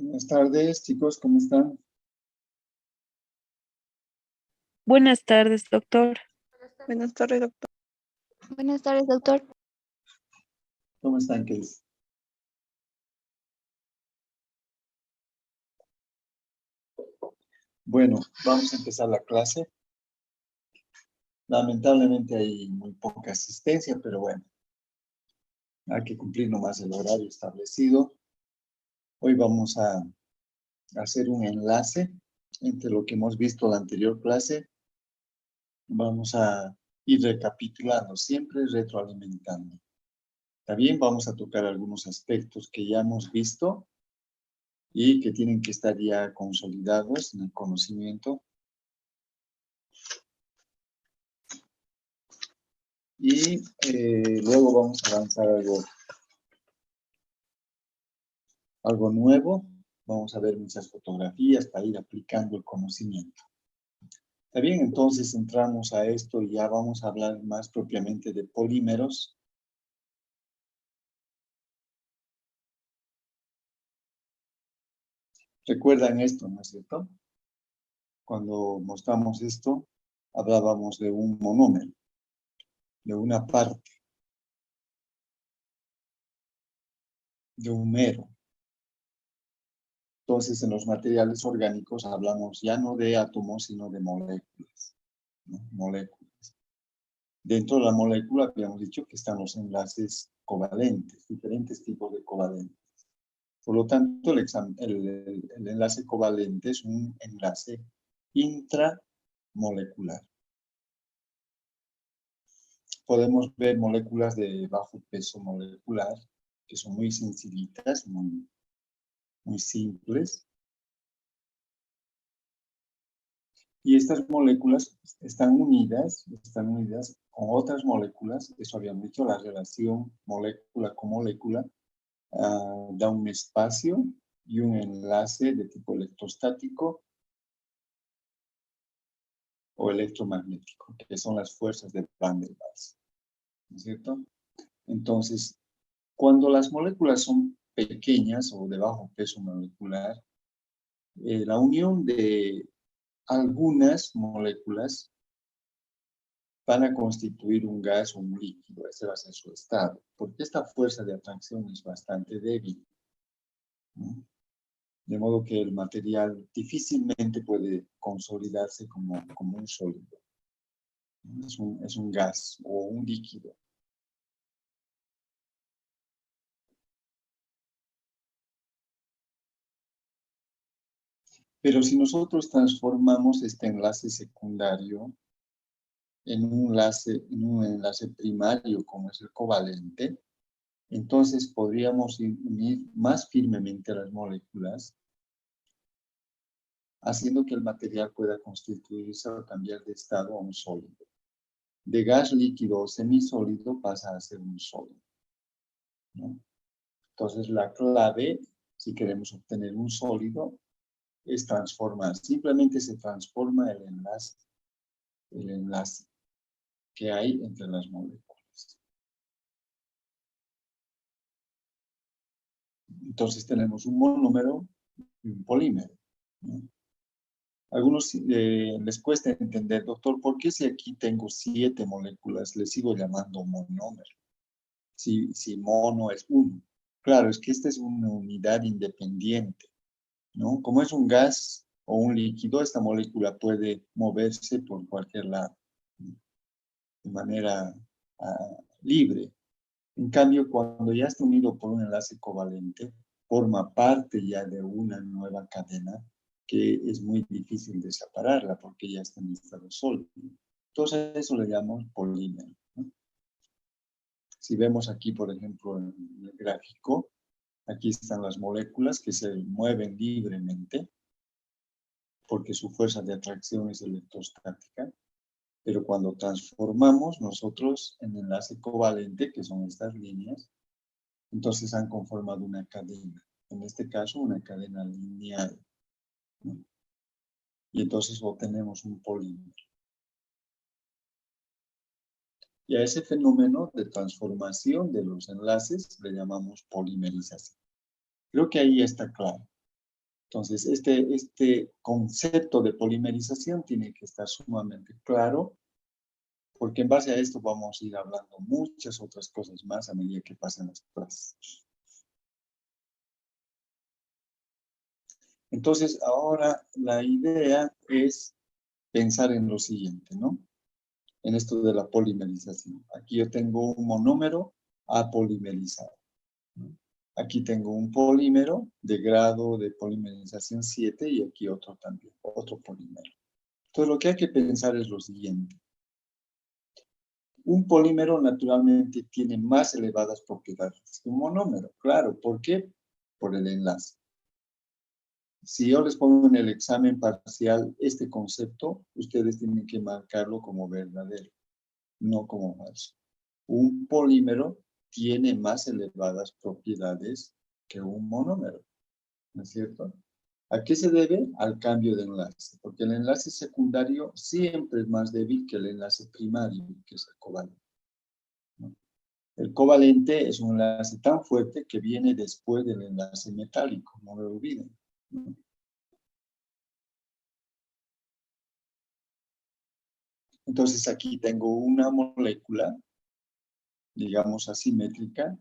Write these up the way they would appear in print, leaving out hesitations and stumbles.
Buenas tardes, chicos, ¿cómo están? Buenas tardes, doctor. Buenas tardes, doctor. Buenas tardes, doctor. ¿Cómo están, Keis? Bueno, vamos a empezar la clase. Lamentablemente hay muy poca asistencia, pero bueno, hay que cumplir nomás el horario establecido. Hoy vamos a hacer un enlace entre lo que hemos visto en la anterior clase. Vamos a ir recapitulando, siempre retroalimentando. También vamos a tocar algunos aspectos que ya hemos visto y que tienen que estar ya consolidados en el conocimiento. Y luego vamos a avanzar algo nuevo. Vamos a ver muchas fotografías para ir aplicando el conocimiento. Está bien, entonces entramos a esto y ya vamos a hablar más propiamente de polímeros. ¿Recuerdan esto, no es cierto? Cuando mostramos esto, hablábamos de un monómero, de una parte, de un mero. Entonces, en los materiales orgánicos hablamos ya no de átomos, sino de moléculas, ¿no? Moléculas. Dentro de la molécula habíamos dicho que están los enlaces covalentes, diferentes tipos de covalentes. Por lo tanto, el enlace covalente es un enlace intramolecular. Podemos ver moléculas de bajo peso molecular, que son muy sencillitas, muy simples. Y estas moléculas están unidas con otras moléculas. Eso habíamos dicho, la relación molécula con molécula da un espacio y un enlace de tipo electrostático o electromagnético, que son las fuerzas de Van der Waals, ¿no es cierto? Entonces, cuando las moléculas son pequeñas o de bajo peso molecular, la unión de algunas moléculas van a constituir un gas o un líquido, ese va a ser su estado, porque esta fuerza de atracción es bastante débil, ¿no? De modo que el material difícilmente puede consolidarse como un sólido. Es un gas o un líquido. Pero si nosotros transformamos este enlace secundario en un enlace primario, como es el covalente, entonces podríamos unir más firmemente las moléculas, haciendo que el material pueda constituirse o cambiar de estado a un sólido. De gas líquido o semisólido pasa a ser un sólido, ¿no? Entonces la clave, si queremos obtener un sólido, es transformar. Simplemente se transforma el enlace que hay entre las moléculas. Entonces tenemos un monómero y un polímero, ¿no? Algunos les cuesta entender, doctor, ¿por qué si aquí tengo 7 moléculas le sigo llamando monómero? Si mono es 1. Claro, es que esta es una unidad independiente, ¿no? Como es un gas o un líquido, esta molécula puede moverse por cualquier lado, ¿no? De manera libre. En cambio, cuando ya está unido por un enlace covalente, forma parte ya de una nueva cadena que es muy difícil de separarla porque ya está en estado sólido. Entonces, eso le llamamos polímero, ¿no? Si vemos aquí, por ejemplo, en el gráfico, aquí están las moléculas que se mueven libremente porque su fuerza de atracción es electrostática. Pero cuando transformamos nosotros en enlace covalente, que son estas líneas, entonces han conformado una cadena. En este caso, una cadena lineal, ¿no? Y entonces obtenemos un polímero. Y a ese fenómeno de transformación de los enlaces le llamamos polimerización. Creo que ahí está claro. Entonces, este concepto de polimerización tiene que estar sumamente claro, porque en base a esto vamos a ir hablando muchas otras cosas más a medida que pasen las clases. Entonces, ahora la idea es pensar en lo siguiente, ¿no? En esto de la polimerización. Aquí yo tengo un monómero apolimerizado, ¿no? Aquí tengo un polímero de grado de polimerización 7 y aquí otro también, otro polímero. Entonces, lo que hay que pensar es lo siguiente. Un polímero naturalmente tiene más elevadas propiedades que un monómero. Claro, ¿por qué? Por el enlace. Si yo les pongo en el examen parcial este concepto, ustedes tienen que marcarlo como verdadero, no como falso. Un polímero tiene más elevadas propiedades que un monómero, ¿no es cierto? ¿A qué se debe? Al cambio de enlace, porque el enlace secundario siempre es más débil que el enlace primario, que es el covalente, ¿no? El covalente es un enlace tan fuerte que viene después del enlace metálico, no lo olviden, ¿no? Entonces aquí tengo una molécula, digamos asimétrica,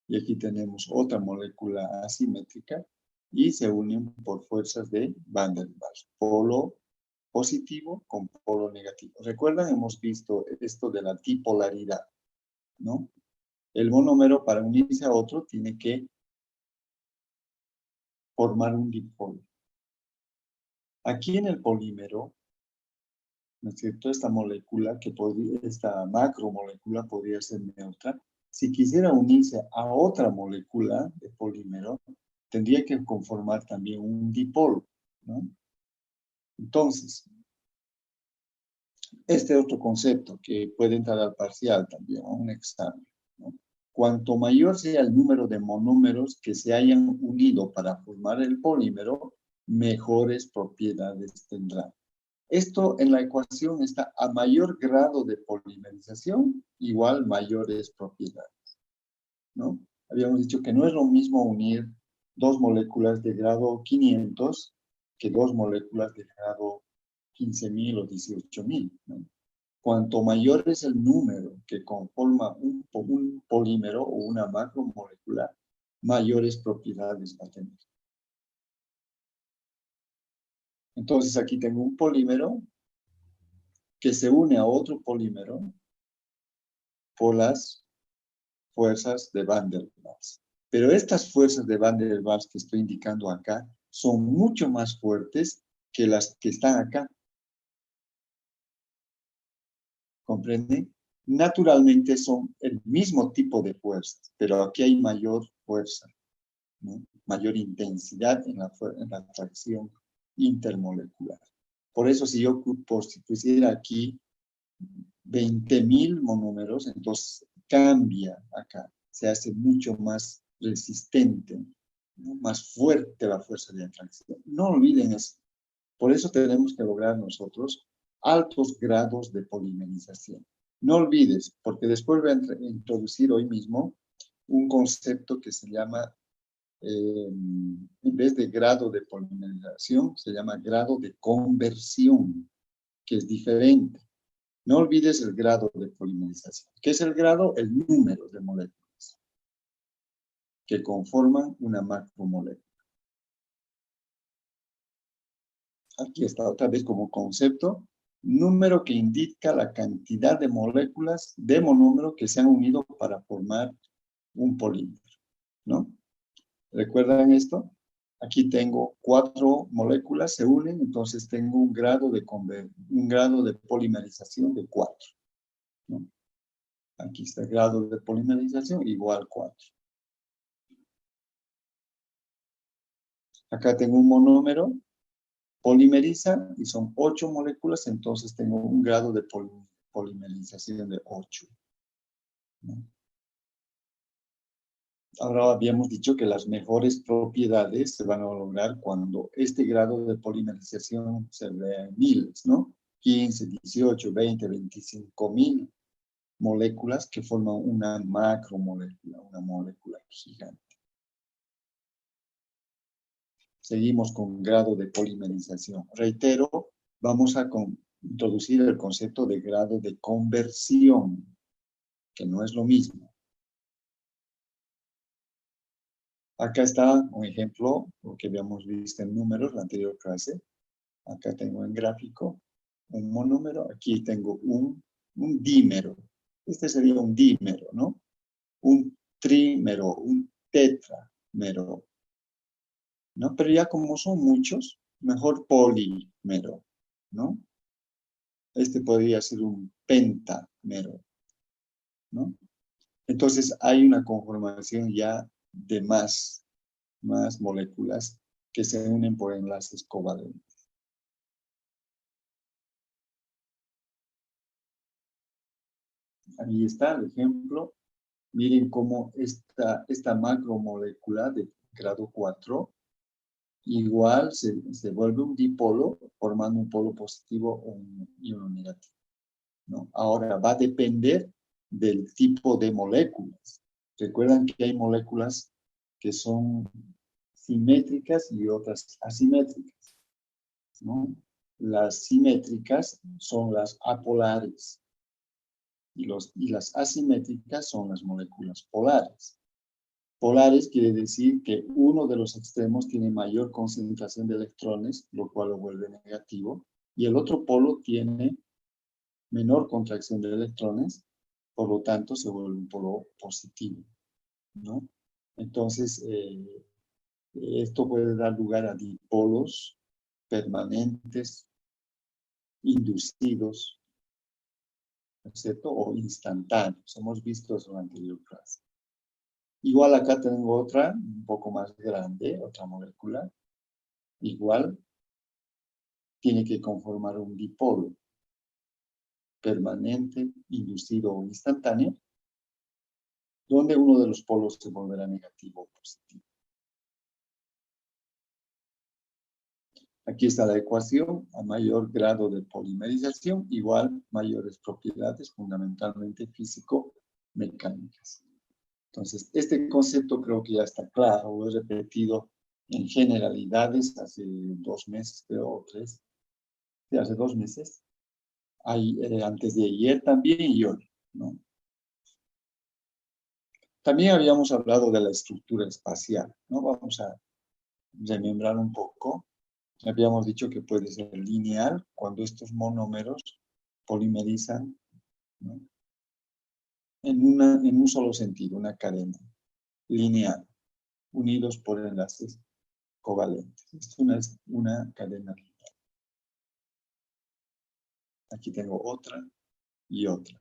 y aquí tenemos otra molécula asimétrica, y se unen por fuerzas de Van der Waals, polo positivo con polo negativo. ¿Recuerdan? Hemos visto esto de la dipolaridad, ¿no? El monómero para unirse a otro tiene que formar un dipolo. Aquí en el polímero, ¿no es cierto? Esta molécula, esta macromolécula podría ser neutra. Si quisiera unirse a otra molécula de polímero, tendría que conformar también un dipolo, ¿no? Entonces, este otro concepto que puede entrar al parcial también, a un examen, ¿no? Cuanto mayor sea el número de monómeros que se hayan unido para formar el polímero, mejores propiedades tendrá. Esto en la ecuación está a mayor grado de polimerización, igual mayores propiedades, ¿no? Habíamos dicho que no es lo mismo unir dos moléculas de grado 500 que dos moléculas de grado 15.000 o 18.000, ¿no? Cuanto mayor es el número que conforma un polímero o una macromolécula, mayores propiedades va a tener. Entonces aquí tengo un polímero que se une a otro polímero por las fuerzas de Van der Waals. Pero estas fuerzas de Van der Waals que estoy indicando acá son mucho más fuertes que las que están acá. ¿Comprenden? Naturalmente son el mismo tipo de fuerzas, pero aquí hay mayor fuerza, ¿no? Mayor intensidad en la atracción intermolecular. Por eso si yo pusiera aquí 20.000 monómeros, entonces cambia acá, se hace mucho más resistente, ¿no? Más fuerte la fuerza de atracción. No olviden eso. Por eso tenemos que lograr nosotros altos grados de polimerización. No olvides, porque después voy a introducir hoy mismo un concepto que se llama, en vez de grado de polimerización, se llama grado de conversión, que es diferente. No olvides el grado de polimerización. ¿Qué es el grado? El número de moléculas que conforman una macromolécula. Aquí está otra vez como concepto, número que indica la cantidad de moléculas de monómero que se han unido para formar un polímero, ¿no? ¿Recuerdan esto? Aquí tengo 4 moléculas, se unen, entonces tengo un grado de polimerización de 4, ¿no? Aquí está el grado de polimerización igual 4. Acá tengo un monómero, polimeriza y son 8 moléculas, entonces tengo un grado de polimerización de 8, ¿no? Ahora habíamos dicho que las mejores propiedades se van a lograr cuando este grado de polimerización se vea en miles, ¿no? 15, 18, 20, 25.000 moléculas que forman una macromolécula, una molécula gigante. Seguimos con grado de polimerización. Reitero, vamos a introducir el concepto de grado de conversión, que no es lo mismo. Acá está un ejemplo, lo que habíamos visto en números la anterior clase. Acá tengo en gráfico un monómero, aquí tengo un dímero. Este sería un dímero, ¿no? Un trímero, un tetramero, ¿no? Pero ya como son muchos, mejor polímero, ¿no? Este podría ser un pentamero, ¿no? Entonces hay una conformación ya de más moléculas que se unen por enlaces covalentes. Ahí está el ejemplo. Miren cómo esta macromolécula de grado 4 igual se vuelve un dipolo formando un polo positivo y uno negativo, ¿no? Ahora va a depender del tipo de moléculas. Recuerdan que hay moléculas que son simétricas y otras asimétricas, ¿no? Las simétricas son las apolares y las asimétricas son las moléculas polares. Polares quiere decir que uno de los extremos tiene mayor concentración de electrones, lo cual lo vuelve negativo, y el otro polo tiene menor contracción de electrones, por lo tanto se vuelve un polo positivo, ¿no? Entonces, esto puede dar lugar a dipolos permanentes, inducidos, ¿no es cierto? O instantáneos. Hemos visto eso en la anterior clase. Igual acá tengo otra, un poco más grande, otra molécula. Igual tiene que conformar un dipolo permanente, inducido o instantáneo, donde uno de los polos se volverá negativo o positivo. Aquí está la ecuación. A mayor grado de polimerización, igual mayores propiedades, fundamentalmente físico-mecánicas. Entonces, este concepto creo que ya está claro. Lo he repetido en generalidades hace 2 meses, creo, o 3. Sí, hace 2 meses. Antes de ayer también y hoy, ¿no? También habíamos hablado de la estructura espacial, ¿no? Vamos a remembrar un poco. Habíamos dicho que puede ser lineal cuando estos monómeros polimerizan, ¿no? en un solo sentido, una cadena lineal, unidos por enlaces covalentes. Esto es una cadena lineal. Aquí tengo otra y otra,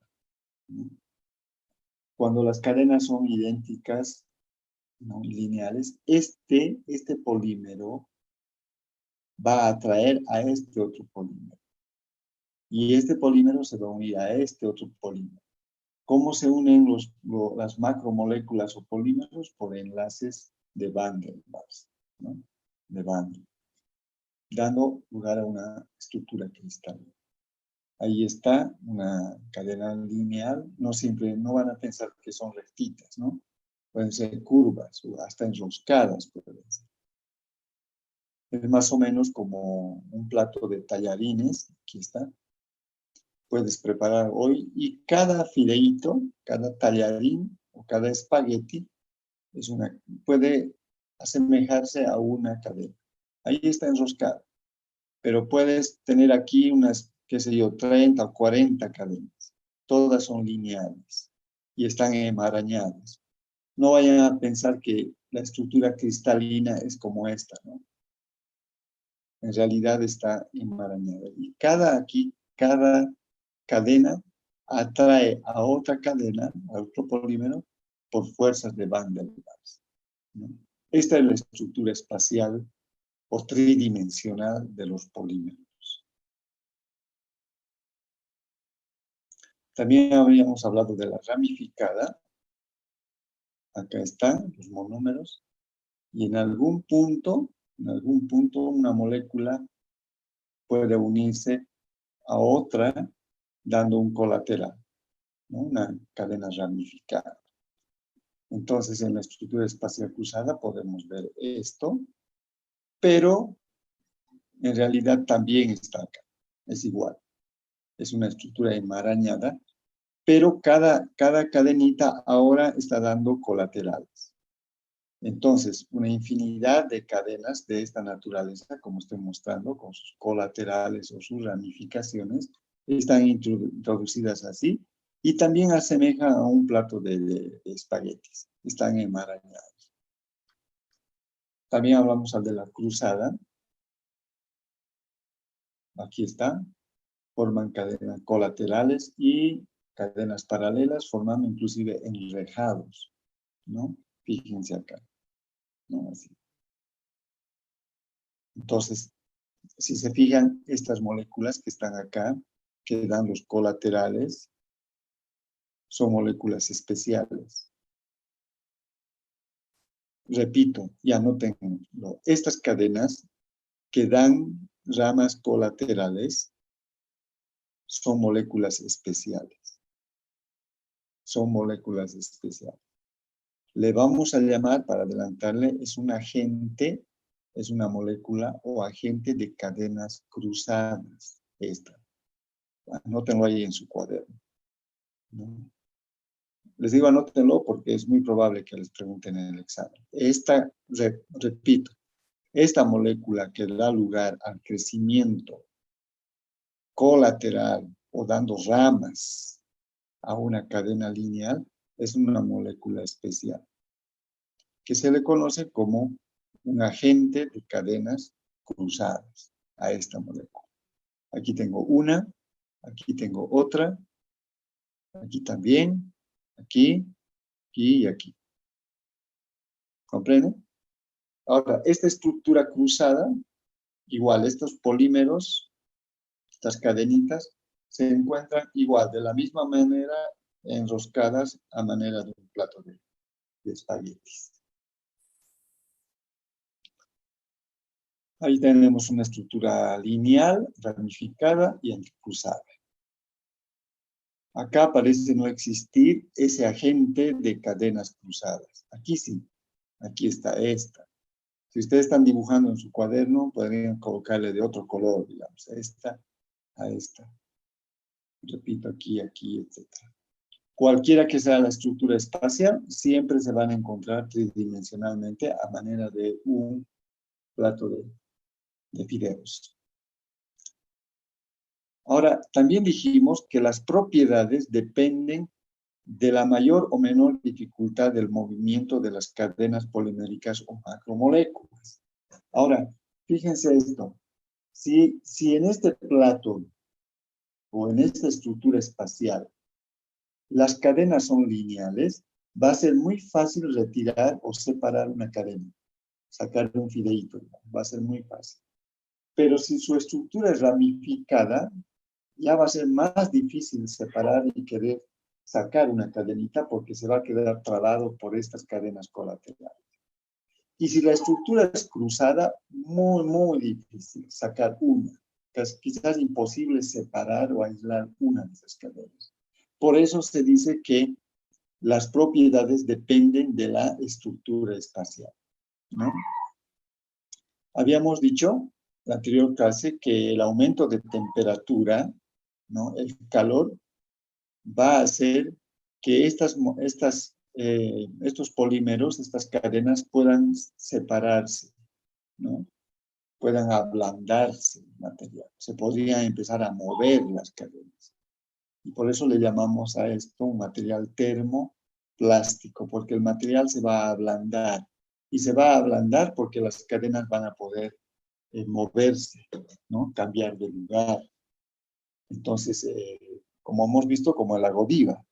¿no? Cuando las cadenas son idénticas, ¿no? Lineales, este polímero va a atraer a este otro polímero. Y este polímero se va a unir a este otro polímero. ¿Cómo se unen las macromoléculas o polímeros? Por enlaces de Van der Waals, ¿no? De Van der Waals, dando lugar a una estructura cristalina. Ahí está una cadena lineal. No van a pensar que son rectitas, ¿no? Pueden ser curvas o hasta enroscadas, pueden ser. Es más o menos como un plato de tallarines. Aquí está. Puedes preparar hoy y cada fideíto, cada tallarín o cada espagueti puede asemejarse a una cadena. Ahí está enroscado. Pero puedes tener aquí unas, qué sé yo, 30 o 40 cadenas. Todas son lineales y están enmarañadas. No vayan a pensar que la estructura cristalina es como esta, ¿no? En realidad está enmarañada. Y cada cadena atrae a otra cadena, a otro polímero, por fuerzas de Van der Waals, ¿no? Esta es la estructura espacial o tridimensional de los polímeros. También habíamos hablado de la ramificada. Acá están los monómeros. Y en algún punto, una molécula puede unirse a otra dando un colateral, ¿no? Una cadena ramificada. Entonces, en la estructura espacial cruzada podemos ver esto. pero en realidad también está acá. Es igual. Es una estructura enmarañada, pero cada cadenita ahora está dando colaterales. Entonces, una infinidad de cadenas de esta naturaleza, como estoy mostrando, con sus colaterales o sus ramificaciones, están introducidas así, y también asemejan a un plato de espaguetis. Están enmarañados. También hablamos de la cruzada. Aquí está. Forman cadenas colaterales y cadenas paralelas, formando inclusive enrejados, ¿no? Fíjense acá, ¿no? Así. Entonces, si se fijan, estas moléculas que están acá, que dan los colaterales, son moléculas especiales. Repito, y anótenlo, estas cadenas que dan ramas colaterales son moléculas especiales. Son moléculas especiales. Le vamos a llamar, para adelantarle, es un agente, es una molécula o agente de cadenas cruzadas. Esta. Anótenlo ahí en su cuaderno, ¿no? Les digo anótenlo porque es muy probable que les pregunten en el examen. Esta, repito, esta molécula que da lugar al crecimiento colateral o dando ramas a una cadena lineal es una molécula especial que se le conoce como un agente de cadenas cruzadas a esta molécula. Aquí tengo una, aquí tengo otra, aquí también, aquí y aquí. ¿Comprenden? Ahora, esta estructura cruzada, igual, estos polímeros, estas cadenitas, se encuentran igual, de la misma manera, enroscadas a manera de un plato de espaguetis. Ahí tenemos una estructura lineal, ramificada y entrecruzada. Acá parece no existir ese agente de cadenas cruzadas. Aquí sí, aquí está esta. Si ustedes están dibujando en su cuaderno, podrían colocarle de otro color, digamos, esta a esta. Repito, aquí, etc. Cualquiera que sea la estructura espacial, siempre se van a encontrar tridimensionalmente a manera de un plato de fideos. Ahora, también dijimos que las propiedades dependen de la mayor o menor dificultad del movimiento de las cadenas poliméricas o macromoléculas. Ahora, fíjense esto. Si en este plato o en esta estructura espacial las cadenas son lineales, va a ser muy fácil retirar o separar una cadena, sacar un fideíto, va a ser muy fácil. Pero si su estructura es ramificada, ya va a ser más difícil separar y querer sacar una cadenita porque se va a quedar trabado por estas cadenas colaterales. Y si la estructura es cruzada, muy difícil sacar una. Quizás imposible separar o aislar una de esas cadenas. Por eso se dice que las propiedades dependen de la estructura espacial, ¿no? Habíamos dicho en la anterior clase que el aumento de temperatura, ¿no? El calor va a hacer que estos polímeros, estas cadenas puedan separarse, ¿no? Puedan ablandarse el material. Se podrían empezar a mover las cadenas. Y por eso le llamamos a esto un material termoplástico, porque el material se va a ablandar. Y se va a ablandar porque las cadenas van a poder moverse, ¿no? Cambiar de lugar. Entonces, como hemos visto, como en la Godiva,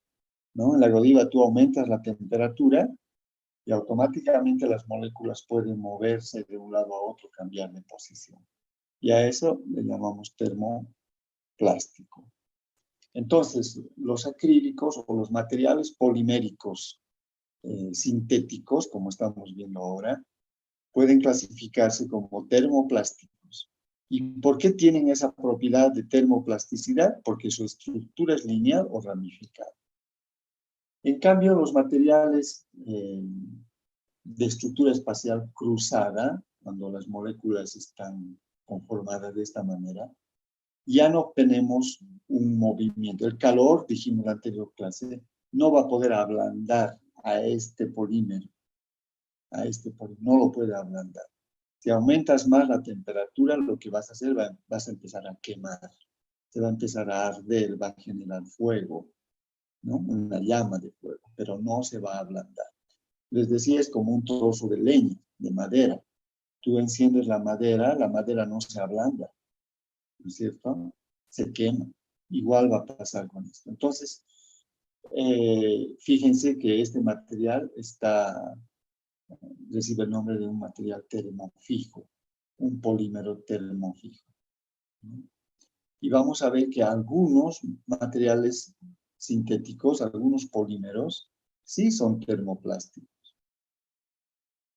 ¿no? En la Godiva tú aumentas la temperatura y automáticamente las moléculas pueden moverse de un lado a otro, cambiar de posición. Y a eso le llamamos termoplástico. Entonces, los acrílicos o los materiales poliméricos sintéticos, como estamos viendo ahora, pueden clasificarse como termoplásticos. ¿Y por qué tienen esa propiedad de termoplasticidad? Porque su estructura es lineal o ramificada. En cambio, los materiales de estructura espacial cruzada, cuando las moléculas están conformadas de esta manera, ya no obtenemos un movimiento. El calor, dijimos en la anterior clase, no va a poder ablandar a este polímero. No lo puede ablandar. Si aumentas más la temperatura, lo que vas a hacer, vas a empezar a quemar. Se va a empezar a arder, va a generar fuego, ¿no? Una llama de fuego, pero no se va a ablandar. Les decía, es como un trozo de leña, de madera. Tú enciendes la madera no se ablanda, ¿no es cierto? Se quema. Igual va a pasar con esto. Entonces, fíjense que este material recibe el nombre de un material termofijo, un polímero termofijo, ¿no? Y vamos a ver que algunos materiales sintéticos, algunos polímeros, sí son termoplásticos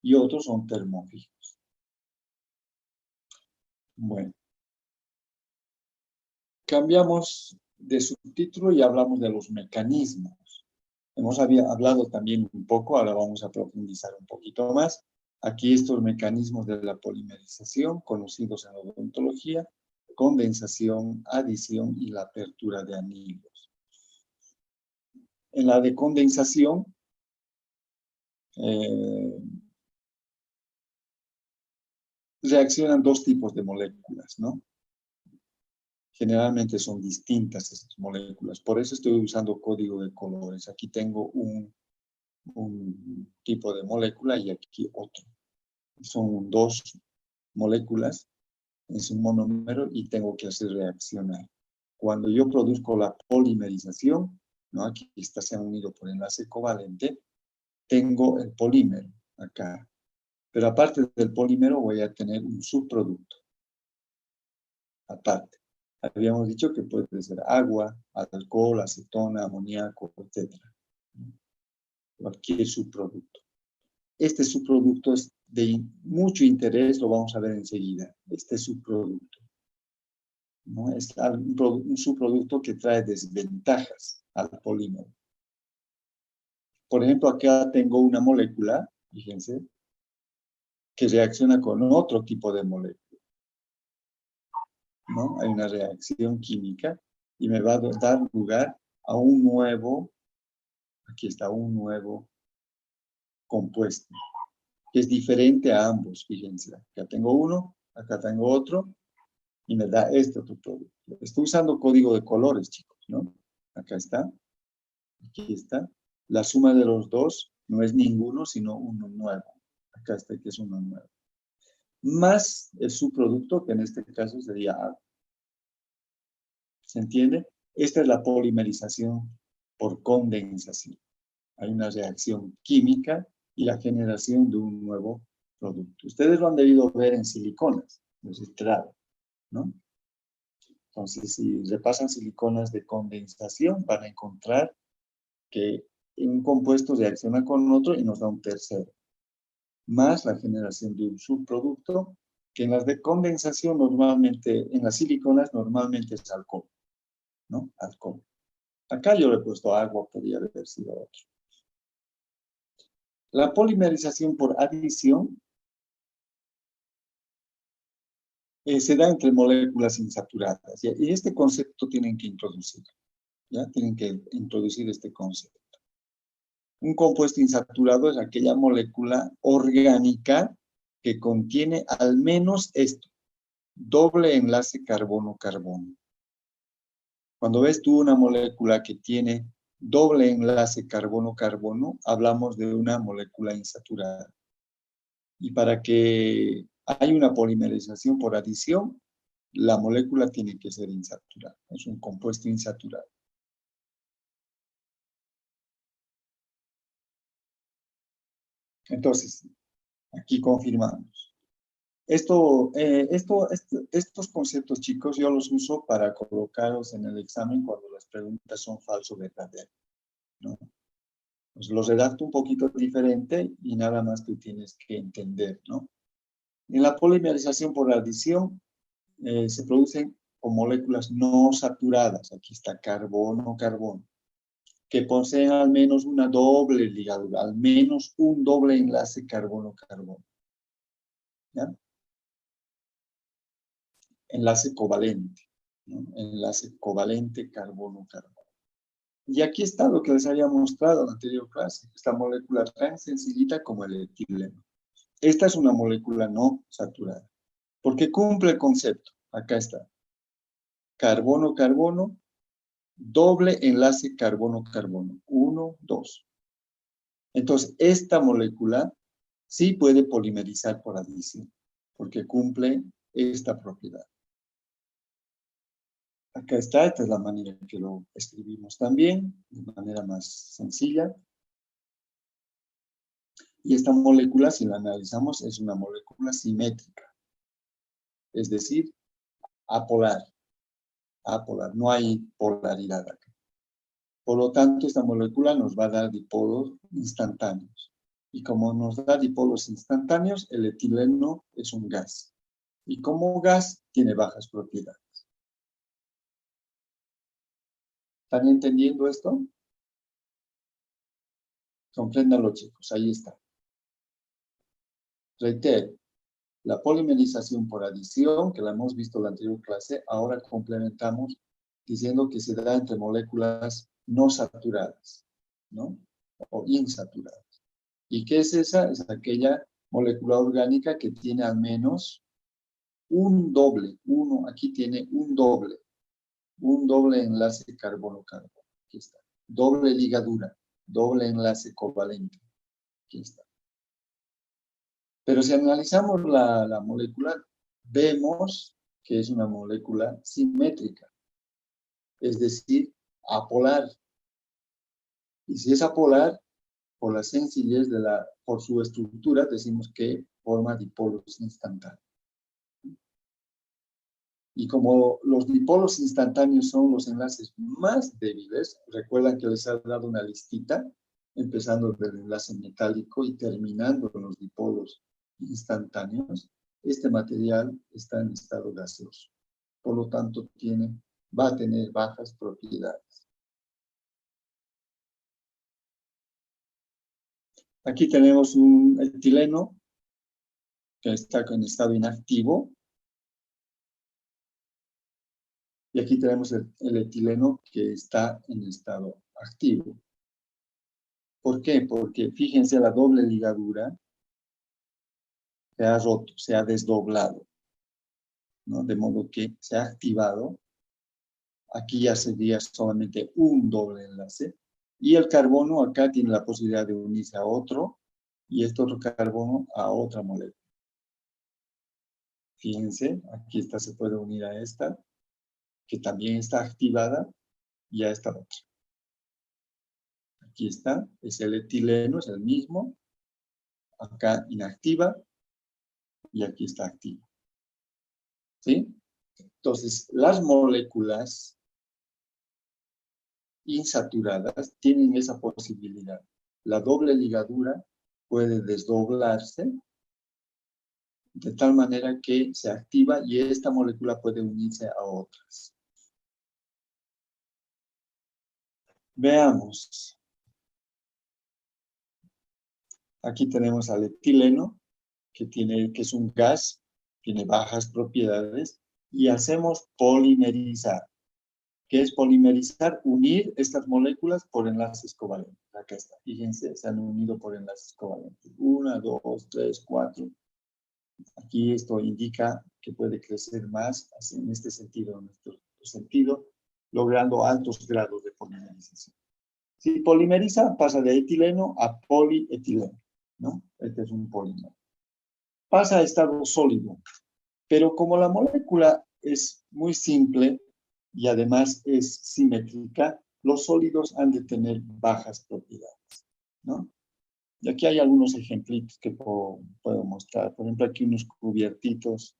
y otros son termofijos. Bueno, cambiamos de subtítulo y hablamos de los mecanismos. Hemos hablado también un poco, ahora vamos a profundizar un poquito más. Aquí estos mecanismos de la polimerización, conocidos en la odontología, condensación, adición y la apertura de anillos. En la de condensación, reaccionan dos tipos de moléculas, ¿no? Generalmente son distintas esas moléculas, por eso estoy usando código de colores. Aquí tengo un tipo de molécula y aquí otro. Son dos moléculas, es un monómero y tengo que hacer reaccionar. Cuando yo produzco la polimerización, ¿no? Aquí se han unido por enlace covalente, tengo el polímero acá. Pero aparte del polímero voy a tener un subproducto. Aparte. Habíamos dicho que puede ser agua, alcohol, acetona, amoníaco, etc. Cualquier subproducto. Este subproducto es de mucho interés, lo vamos a ver enseguida. Este subproducto, ¿no? Es un subproducto que trae desventajas al polímero. Por ejemplo, acá tengo una molécula, fíjense, que reacciona con otro tipo de molécula, ¿no? Hay una reacción química y me va a dar lugar a un nuevo, aquí está, un nuevo compuesto, que es diferente a ambos, fíjense. Acá tengo uno, acá tengo otro, y me da este otro producto. Estoy usando código de colores, chicos, ¿no? Acá está, aquí está. La suma de los dos no es ninguno, sino uno nuevo. Acá está, que es uno nuevo. Más el subproducto, que en este caso sería agua. ¿Se entiende? Esta es la polimerización por condensación. Hay una reacción química y la generación de un nuevo producto. Ustedes lo han debido ver en siliconas, registrado, ¿no? Entonces, si repasan siliconas de condensación, van a encontrar que un compuesto reacciona con otro y nos da un tercero. Más la generación de un subproducto, que en las de condensación normalmente, en las siliconas normalmente es alcohol, ¿no? Alcohol. Acá yo le he puesto agua, podría haber sido otro. La polimerización por adición se da entre moléculas insaturadas. Y este concepto tienen que introducir. ¿Ya? Tienen que introducir este concepto. Un compuesto insaturado es aquella molécula orgánica que contiene al menos esto. Doble enlace carbono-carbono. Cuando ves tú una molécula que tiene doble enlace carbono-carbono, hablamos de una molécula insaturada. Y para que haya una polimerización por adición, la molécula tiene que ser insaturada. Es un compuesto insaturado. Entonces, aquí confirmamos. Estos conceptos, chicos, yo los uso para colocarlos en el examen cuando las preguntas son falso o verdadero, ¿no? Pues los redacto un poquito diferente y nada más tú tienes que entender, ¿no? En la polimerización por adición se producen con moléculas no saturadas. Aquí está carbono-carbono, que poseen al menos una doble ligadura, al menos un doble enlace carbono-carbono. ¿ya? Enlace covalente, ¿no? Enlace covalente carbono-carbono. Y aquí está lo que les había mostrado en la anterior clase, esta molécula tan sencillita como el etileno. Esta es una molécula no saturada, porque cumple el concepto. Acá está. Carbono-carbono, doble enlace carbono-carbono. 1, 2. Entonces, esta molécula sí puede polimerizar por adición, porque cumple esta propiedad. Acá está, esta es la manera que lo escribimos también, de manera más sencilla. Y esta molécula, si la analizamos, es una molécula simétrica. Es decir, apolar. Apolar, no hay polaridad acá. Por lo tanto, esta molécula nos va a dar dipolos instantáneos. Y como nos da dipolos instantáneos, el etileno es un gas. Y como gas, tiene bajas propiedades. ¿Están entendiendo esto? Compréndanlo, chicos. Ahí está. Reitero. La polimerización por adición, que la hemos visto en la anterior clase, ahora complementamos diciendo que se da entre moléculas no saturadas, ¿no? O insaturadas. ¿Y qué es esa? Es aquella molécula orgánica que tiene al menos un doble, aquí tiene un doble enlace carbono-carbono. Aquí está. Doble ligadura, doble enlace covalente. Aquí está. Pero si analizamos la molécula, vemos que es una molécula simétrica, es decir, apolar. Y si es apolar, por la sencillez por su estructura, decimos que forma dipolos instantáneos. Y como los dipolos instantáneos son los enlaces más débiles, recuerdan que les he dado una listita, empezando del enlace metálico y terminando con los dipolos instantáneos, este material está en estado gaseoso. Por lo tanto, va a tener bajas propiedades. Aquí tenemos un etileno que está en estado inactivo. Y aquí tenemos el etileno que está en estado activo. ¿Por qué? Porque fíjense, la doble ligadura se ha roto, se ha desdoblado, ¿no? De modo que se ha activado. Aquí ya sería solamente un doble enlace. Y el carbono acá tiene la posibilidad de unirse a otro, y este otro carbono a otra molécula. Fíjense, aquí esta se puede unir a esta, que también está activada, y a esta otra. Aquí está, es el etileno, es el mismo. Acá inactiva, y aquí está activa. ¿Sí? Entonces, las moléculas insaturadas tienen esa posibilidad. La doble ligadura puede desdoblarse de tal manera que se activa y esta molécula puede unirse a otras. Veamos. Aquí tenemos al etileno, que es un gas, tiene bajas propiedades, y hacemos polimerizar. ¿Qué es polimerizar? Unir estas moléculas por enlaces covalentes. Acá está. Fíjense, se han unido por enlaces covalentes. 1, 2, 3, 4. Aquí esto indica que puede crecer más en este sentido, en nuestro sentido, logrando altos grados de polimerización. Si polimeriza, pasa de etileno a polietileno, ¿no? Este es un polímero. Pasa a estado sólido, pero como la molécula es muy simple y además es simétrica, los sólidos han de tener bajas propiedades, ¿no? Y aquí hay algunos ejemplitos que puedo mostrar. Por ejemplo, aquí unos cubiertitos,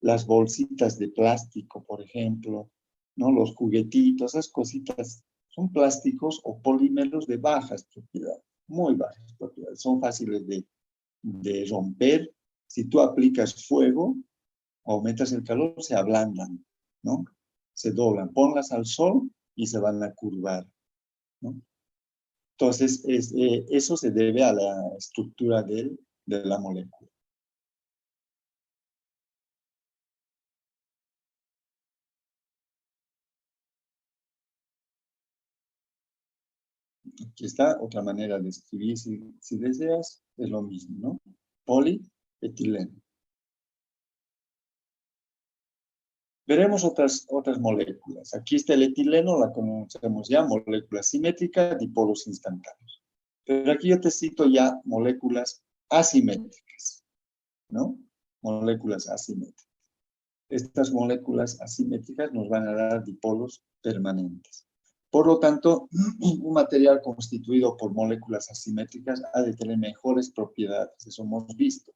las bolsitas de plástico, por ejemplo, ¿no? Los juguetitos, esas cositas son plásticos o polímeros de bajas propiedades, muy bajas propiedades. Son fáciles de romper. Si tú aplicas fuego, aumentas el calor, se ablandan, ¿no? Se doblan. Ponlas al sol y se van a curvar, ¿no? Entonces, eso se debe a la estructura de la molécula. Aquí está otra manera de escribir, si deseas, es lo mismo, ¿no? Polietileno. Veremos otras moléculas. Aquí está el etileno, la conocemos ya, molécula simétrica, dipolos instantáneos. Pero aquí yo te cito ya moléculas asimétricas, ¿no? Moléculas asimétricas. Estas moléculas asimétricas nos van a dar dipolos permanentes. Por lo tanto, un material constituido por moléculas asimétricas ha de tener mejores propiedades. Eso hemos visto,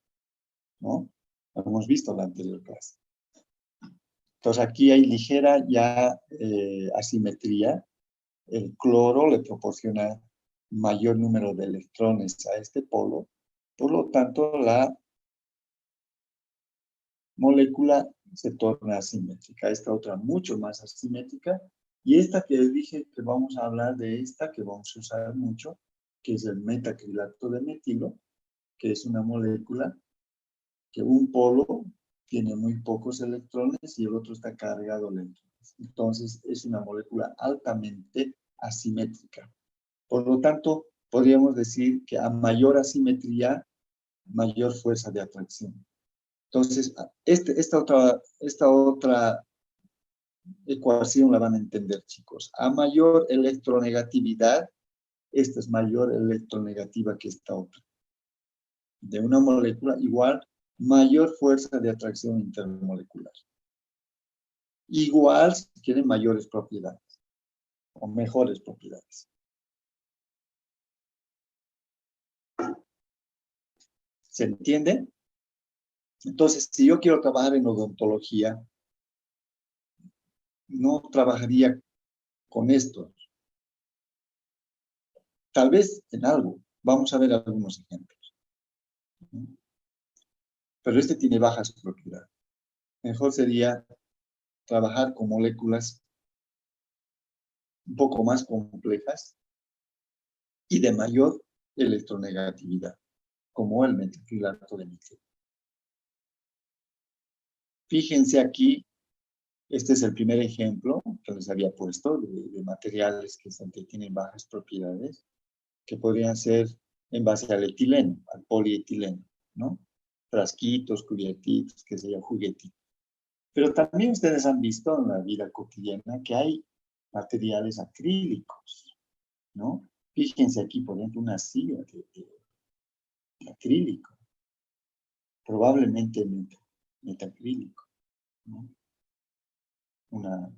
¿no? Lo hemos visto en la anterior clase. Entonces aquí hay ligera ya asimetría. El cloro le proporciona mayor número de electrones a este polo. Por lo tanto, la molécula se torna asimétrica. Esta otra mucho más asimétrica. Y esta que les dije que vamos a hablar de esta, que vamos a usar mucho, que es el metacrilato de metilo, que es una molécula que un polo tiene muy pocos electrones y el otro está cargado de electrones. Entonces, es una molécula altamente asimétrica. Por lo tanto, podríamos decir que a mayor asimetría, mayor fuerza de atracción. Entonces, esta otra ecuación la van a entender, chicos. A mayor electronegatividad, esta es mayor electronegativa que esta otra. De una molécula igual, mayor fuerza de atracción intermolecular. Igual, si quieren, mayores propiedades o mejores propiedades. ¿Se entiende? Entonces, si yo quiero trabajar en odontología, no trabajaría con esto. Tal vez en algo. Vamos a ver algunos ejemplos. Pero este tiene bajas propiedades. Mejor sería trabajar con moléculas un poco más complejas y de mayor electronegatividad, como el metacrilato de metilo. Fíjense aquí, este es el primer ejemplo que les había puesto de materiales que tienen bajas propiedades, que podrían ser en base al etileno, al polietileno, ¿no? Frasquitos, cubiertitos, qué sé yo, juguetitos. Pero también ustedes han visto en la vida cotidiana que hay materiales acrílicos, ¿no? Fíjense aquí, por ejemplo, una silla de acrílico, probablemente metacrílico, ¿no? Una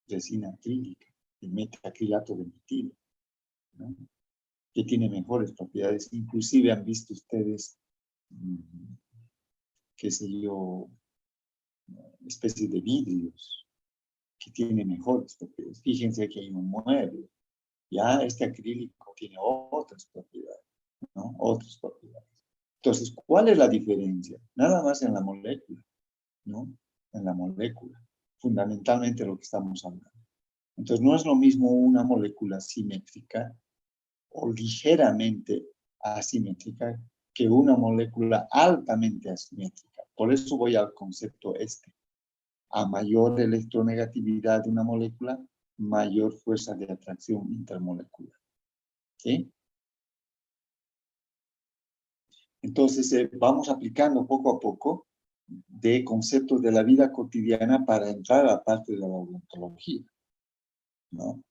resina acrílica, el metacrilato de metilo, ¿no? Que tiene mejores propiedades. Inclusive han visto ustedes, qué sé yo, especies de vidrios que tienen mejores propiedades. Fíjense que hay un mueble. Ya este acrílico tiene otras propiedades, ¿no? Otras propiedades. Entonces, ¿cuál es la diferencia? Nada más en la molécula, ¿no? En la molécula. Fundamentalmente lo que estamos hablando. Entonces, no es lo mismo una molécula simétrica o ligeramente asimétrica que una molécula altamente asimétrica. Por eso voy al concepto este. A mayor electronegatividad de una molécula, mayor fuerza de atracción intermolecular. ¿Sí? Entonces, vamos aplicando poco a poco de conceptos de la vida cotidiana para entrar a la parte de la odontología, ¿no?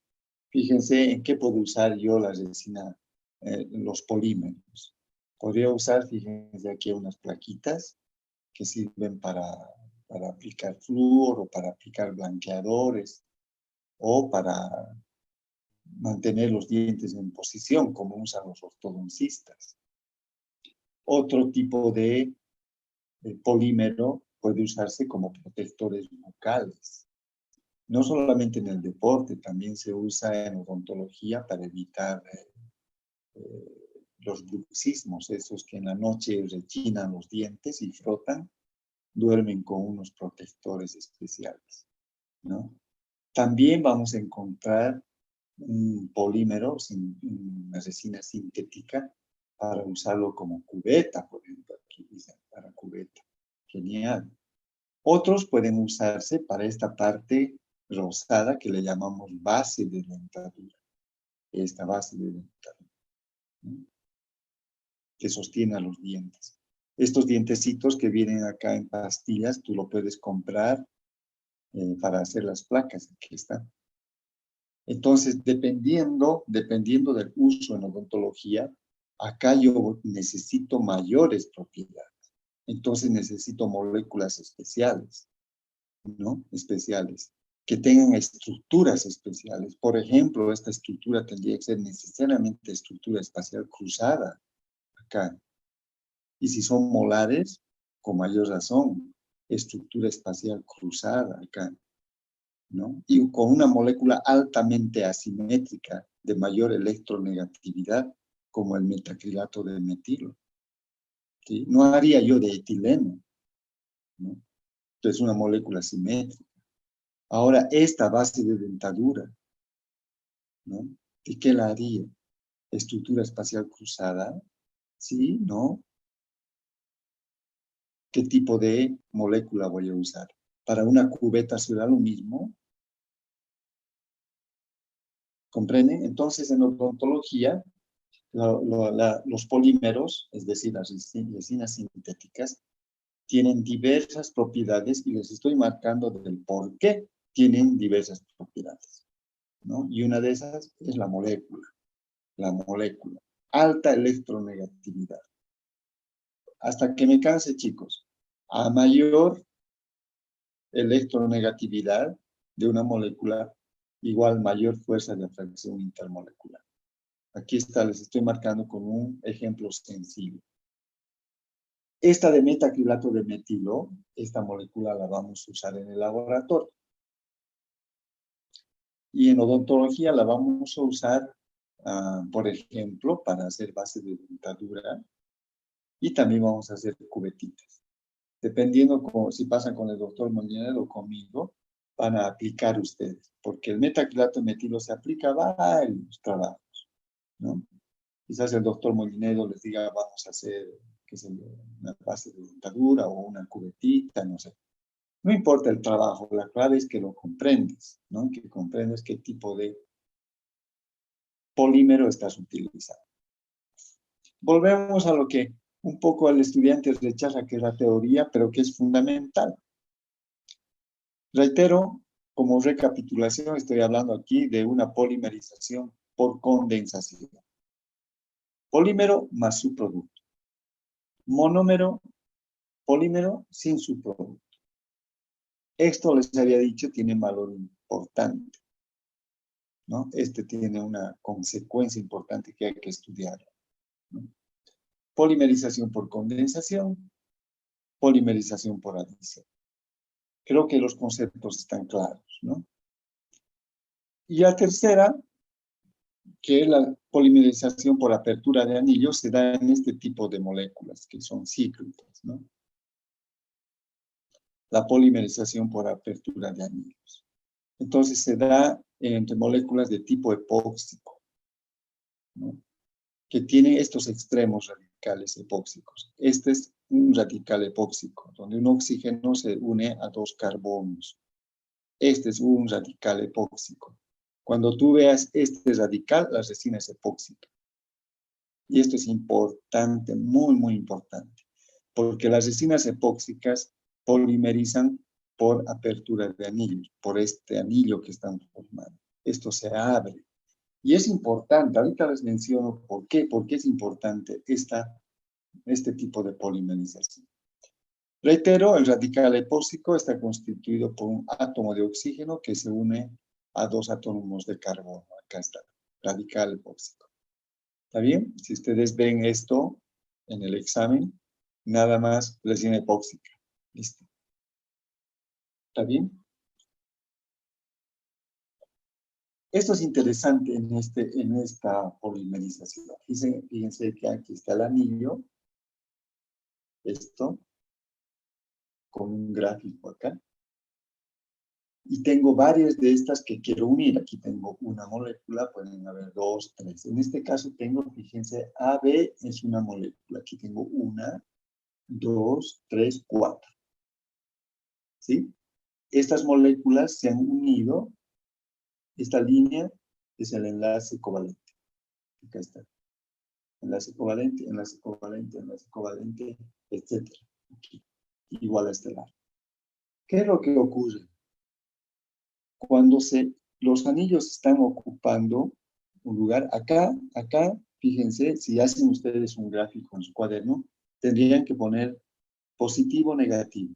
Fíjense en qué puedo usar yo la resina, los polímeros. Podría usar, fíjense aquí, unas plaquitas que sirven para aplicar flúor o para aplicar blanqueadores o para mantener los dientes en posición, como usan los ortodoncistas. Otro tipo de polímero puede usarse como protectores bucales. No solamente en el deporte, también se usa en odontología para evitar los bruxismos, esos que en la noche rechinan los dientes y frotan, duermen con unos protectores especiales, ¿no? También vamos a encontrar un polímero, una resina sintética, para usarlo como cubeta, por ejemplo, aquí dicen para cubeta. Genial. Otros pueden usarse para esta parte rosada que le llamamos base de dentadura. esta base de dentadura, ¿no? Que sostiene a los dientes. Estos dientecitos que vienen acá en pastillas, tú lo puedes comprar para hacer las placas. Aquí están. Entonces, dependiendo del uso en odontología, acá yo necesito mayores propiedades. Entonces necesito moléculas especiales, ¿no? Especiales, que tengan estructuras especiales. Por ejemplo, esta estructura tendría que ser necesariamente estructura espacial cruzada acá. Y si son molares, con mayor razón, estructura espacial cruzada acá, ¿no? Y con una molécula altamente asimétrica de mayor electronegatividad, como el metacrilato de metilo, ¿sí? No haría yo de etileno, ¿no? Es una molécula simétrica. Ahora, esta base de dentadura, ¿no? ¿De qué la haría? ¿Estructura espacial cruzada? ¿Sí? ¿No? ¿Qué tipo de molécula voy a usar? Para una cubeta será lo mismo. ¿Comprenden? Entonces, en odontología, los polímeros, es decir, las resinas sintéticas, tienen diversas propiedades y les estoy marcando del por qué tienen diversas propiedades, ¿no? Y una de esas es la molécula. La molécula. Alta electronegatividad. Hasta que me canse, chicos. A mayor electronegatividad de una molécula, igual mayor fuerza de atracción intermolecular. Aquí está, les estoy marcando con un ejemplo sencillo. Esta de metacrilato de metilo, esta molécula la vamos a usar en el laboratorio. Y en odontología la vamos a usar, por ejemplo, para hacer base de dentadura. Y también vamos a hacer cubetitas. Dependiendo si pasan con el doctor Molinero o conmigo, van a aplicar ustedes. Porque el metacrilato de metilo se aplica a varios trabajos, ¿no? Quizás el doctor Molinero les diga, vamos a hacer, qué sé yo, una base de dentadura o una cubetita, no sé. No importa el trabajo, la clave es que lo comprendes, ¿no? Que comprendes qué tipo de polímero estás utilizando. Volvemos a lo que un poco el estudiante rechaza, que es la teoría, pero que es fundamental. Reitero, como recapitulación, estoy hablando aquí de una polimerización por condensación. Polímero más su producto. Monómero, polímero sin su producto. Esto les había dicho, tiene valor importante, ¿no? Este tiene una consecuencia importante que hay que estudiar, ¿no? Polimerización por condensación, polimerización por adición. Creo que los conceptos están claros, ¿no? Y la tercera, que es la polimerización por apertura de anillos, se da en este tipo de moléculas que son cíclicas, ¿no? La polimerización por apertura de anillos. Entonces se da entre moléculas de tipo epóxico, ¿no? Que tienen estos extremos radicales epóxicos. Este es un radical epóxico, donde un oxígeno se une a dos carbonos. Este es un radical epóxico. Cuando tú veas este radical, la resina es epóxica. Y esto es importante, muy, muy importante, porque las resinas epóxicas polimerizan por apertura de anillos, por este anillo que están formando. Esto se abre. Y es importante, ahorita les menciono por qué es importante este tipo de polimerización. Reitero, el radical epóxico está constituido por un átomo de oxígeno que se une a dos átomos de carbono. Acá está, radical epóxico. ¿Está bien? Si ustedes ven esto en el examen, nada más resina epóxica. Listo. ¿Está bien? Esto es interesante en esta polimerización. Fíjense que aquí está el anillo. Esto. Con un gráfico acá. Y tengo varias de estas que quiero unir. Aquí tengo una molécula, pueden haber 2, 3. En este caso tengo, fíjense, AB es una molécula. Aquí tengo 1, 2, 3, 4. ¿Sí? Estas moléculas se han unido. Esta línea es el enlace covalente. Acá está. Enlace covalente, enlace covalente, enlace covalente, etc. Aquí. Igual a este lado. ¿Qué es lo que ocurre? Cuando los anillos están ocupando un lugar, acá, fíjense, si hacen ustedes un gráfico en su cuaderno, tendrían que poner positivo, negativo,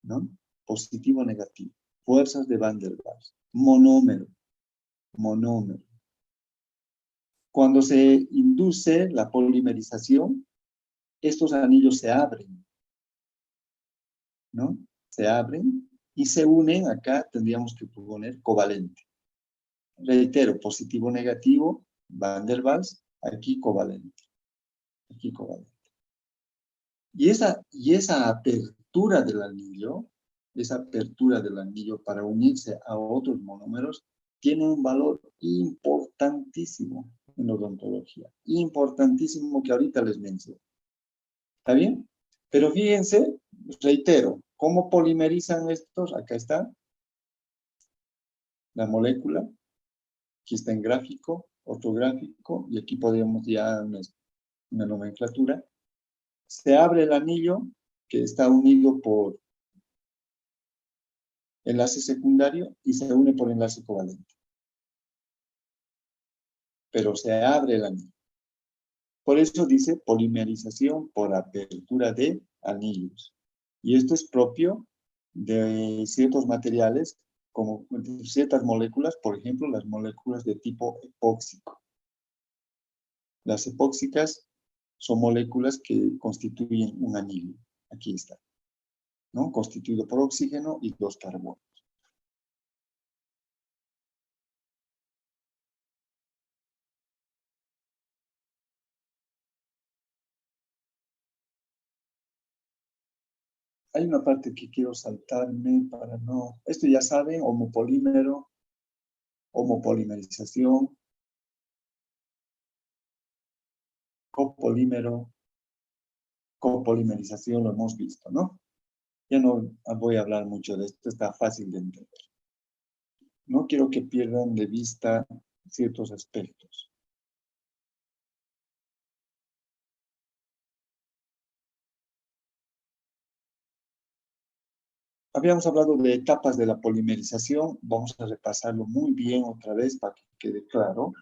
¿no? Positivo, negativo. Fuerzas de Van der Waals. Monómero. Monómero. Cuando se induce la polimerización, estos anillos se abren, ¿no? Se abren y se unen, acá tendríamos que poner covalente. Reitero, positivo, negativo, Van der Waals, aquí covalente. Aquí covalente. Y esa apertura del anillo para unirse a otros monómeros, tiene un valor importantísimo en odontología. Importantísimo que ahorita les menciono. ¿Está bien? Pero fíjense, reitero, ¿cómo polimerizan estos? Acá está la molécula. Aquí está en gráfico, ortográfico, y aquí podemos ya una nomenclatura. Se abre el anillo que está unido por enlace secundario y se une por enlace covalente. Pero se abre el anillo. Por eso dice polimerización por apertura de anillos. Y esto es propio de ciertos materiales, como ciertas moléculas, por ejemplo, las moléculas de tipo epóxico. Las epóxicas son moléculas que constituyen un anillo. Aquí está, ¿no? Constituido por oxígeno y 2 carbonos. Hay una parte que quiero saltarme para no... Esto ya saben, homopolímero, homopolimerización, copolímero, copolimerización, lo hemos visto, ¿no? Ya no voy a hablar mucho de esto, está fácil de entender. No quiero que pierdan de vista ciertos aspectos. Habíamos hablado de etapas de la polimerización. Vamos a repasarlo muy bien otra vez para que quede claro.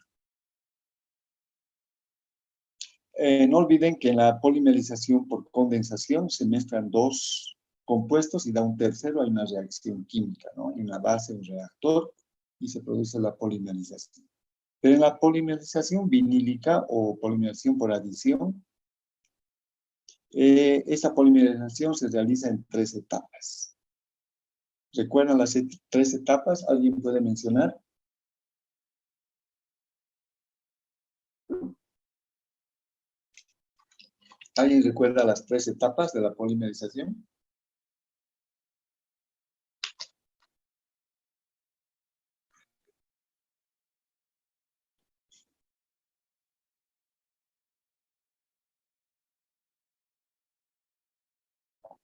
No olviden que en la polimerización por condensación se mezclan 2 compuestos y da un tercero. Hay una reacción química, ¿no? En la base, un reactor, y se produce la polimerización. Pero en la polimerización vinílica o polimerización por adición, esa polimerización se realiza en 3 etapas. ¿Recuerdan las 3 etapas? ¿Alguien puede mencionar? ¿Alguien recuerda las 3 etapas de la polimerización?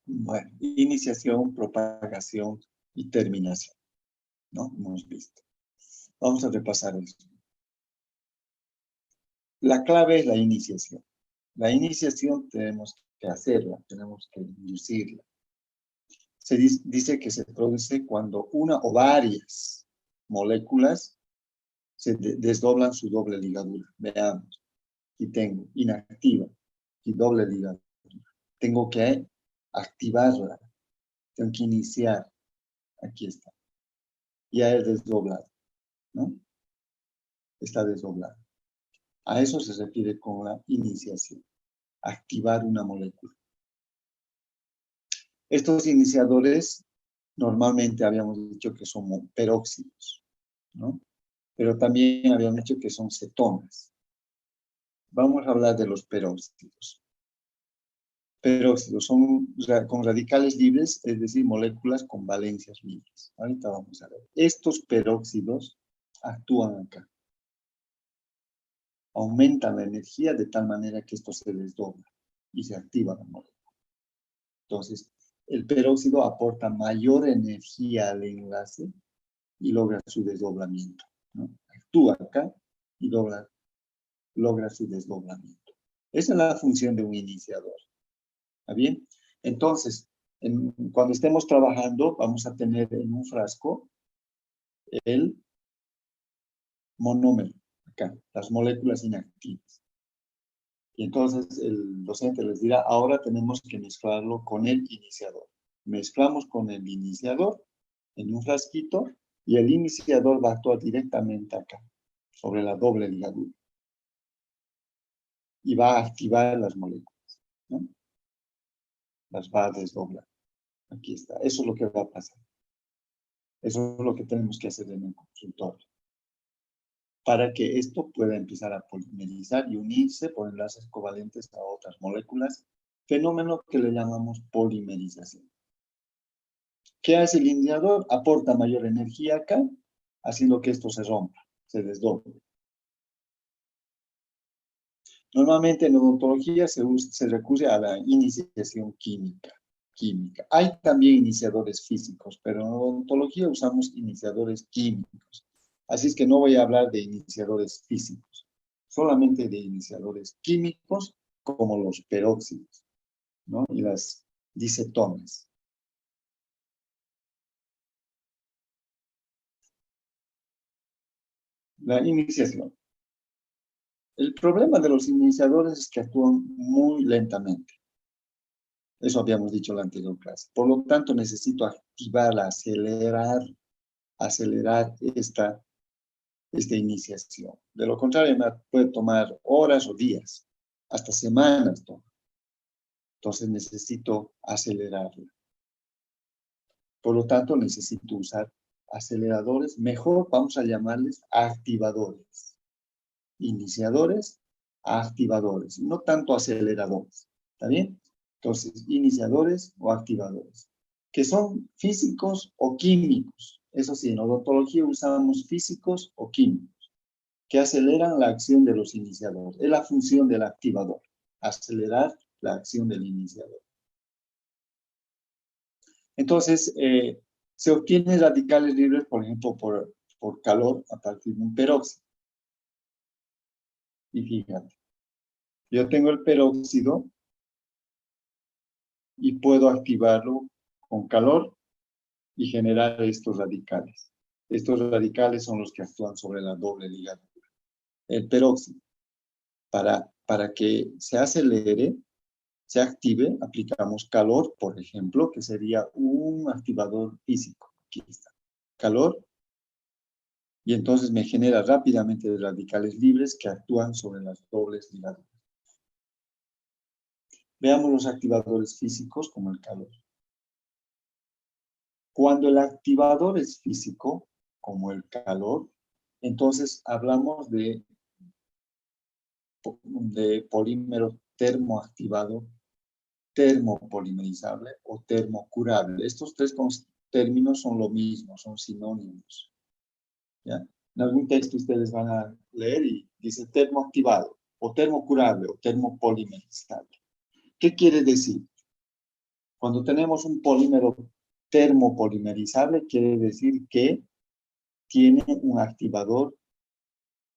Bueno, iniciación, propagación y terminación, ¿no? Hemos visto. Vamos a repasar esto. La clave es la iniciación. La iniciación tenemos que hacerla, tenemos que inducirla. Se dice que se produce cuando una o varias moléculas se desdoblan su doble ligadura. Veamos. Aquí tengo inactiva y doble ligadura. Tengo que activarla. Tengo que iniciar. Aquí está. Ya es desdoblado, ¿no? Está desdoblado. A eso se refiere con la iniciación. Activar una molécula. Estos iniciadores normalmente habíamos dicho que son peróxidos, ¿no? Pero también habíamos dicho que son cetonas. Vamos a hablar de los peróxidos. Peróxidos son con radicales libres, es decir, moléculas con valencias libres. Ahorita vamos a ver. Estos peróxidos actúan acá. Aumentan la energía de tal manera que esto se desdobla y se activa la molécula. Entonces, el peróxido aporta mayor energía al enlace y logra su desdoblamiento, ¿no? Actúa acá y logra logra su desdoblamiento. Esa es la función de un iniciador. ¿Está bien? Entonces, cuando estemos trabajando, vamos a tener en un frasco el monómero, acá, las moléculas inactivas. Y entonces el docente les dirá, ahora tenemos que mezclarlo con el iniciador. Mezclamos con el iniciador en un frasquito y el iniciador va a actuar directamente acá, sobre la doble ligadura. Y va a activar las moléculas, ¿no? Las va a desdoblar. Aquí está. Eso es lo que va a pasar. Eso es lo que tenemos que hacer en el consultorio. Para que esto pueda empezar a polimerizar y unirse por enlaces covalentes a otras moléculas, fenómeno que le llamamos polimerización. ¿Qué hace el iniciador? Aporta mayor energía acá, haciendo que esto se rompa, se desdoble. Normalmente en odontología se recurre a la iniciación química. Hay también iniciadores físicos, pero en odontología usamos iniciadores químicos. Así es que no voy a hablar de iniciadores físicos, solamente de iniciadores químicos como los peróxidos, ¿no? Y las dicetonas. La iniciación. El problema de los iniciadores es que actúan muy lentamente. Eso habíamos dicho en la anterior clase. Por lo tanto, necesito activarla, acelerar esta iniciación. De lo contrario, me puede tomar horas o días, hasta semanas toma. Entonces necesito acelerarla. Por lo tanto, necesito usar aceleradores. Mejor vamos a llamarles activadores. Iniciadores, activadores. No tanto aceleradores. ¿Está bien? Entonces, iniciadores o activadores. Que son físicos o químicos. Eso sí, en odontología usamos físicos o químicos, que aceleran la acción de los iniciadores. Es la función del activador, acelerar la acción del iniciador. Entonces, se obtienen radicales libres, por ejemplo, por calor a partir de un peróxido. Y fíjate, yo tengo el peróxido y puedo activarlo con calor y generar estos radicales. Estos radicales son los que actúan sobre la doble ligadura. El peróxido, para que se acelere, se active, aplicamos calor, por ejemplo, que sería un activador físico. Aquí está. Calor. Y entonces me genera rápidamente radicales libres que actúan sobre las dobles ligaduras. Veamos los activadores físicos como el calor. Cuando el activador es físico, como el calor, entonces hablamos de polímero termoactivado, termopolimerizable o termocurable. Estos tres términos son lo mismo, son sinónimos. ¿Ya? En algún texto ustedes van a leer y dice termoactivado, o termocurable, o termopolimerizable. ¿Qué quiere decir? Cuando tenemos un polímero termopolimerizable, quiere decir que tiene un activador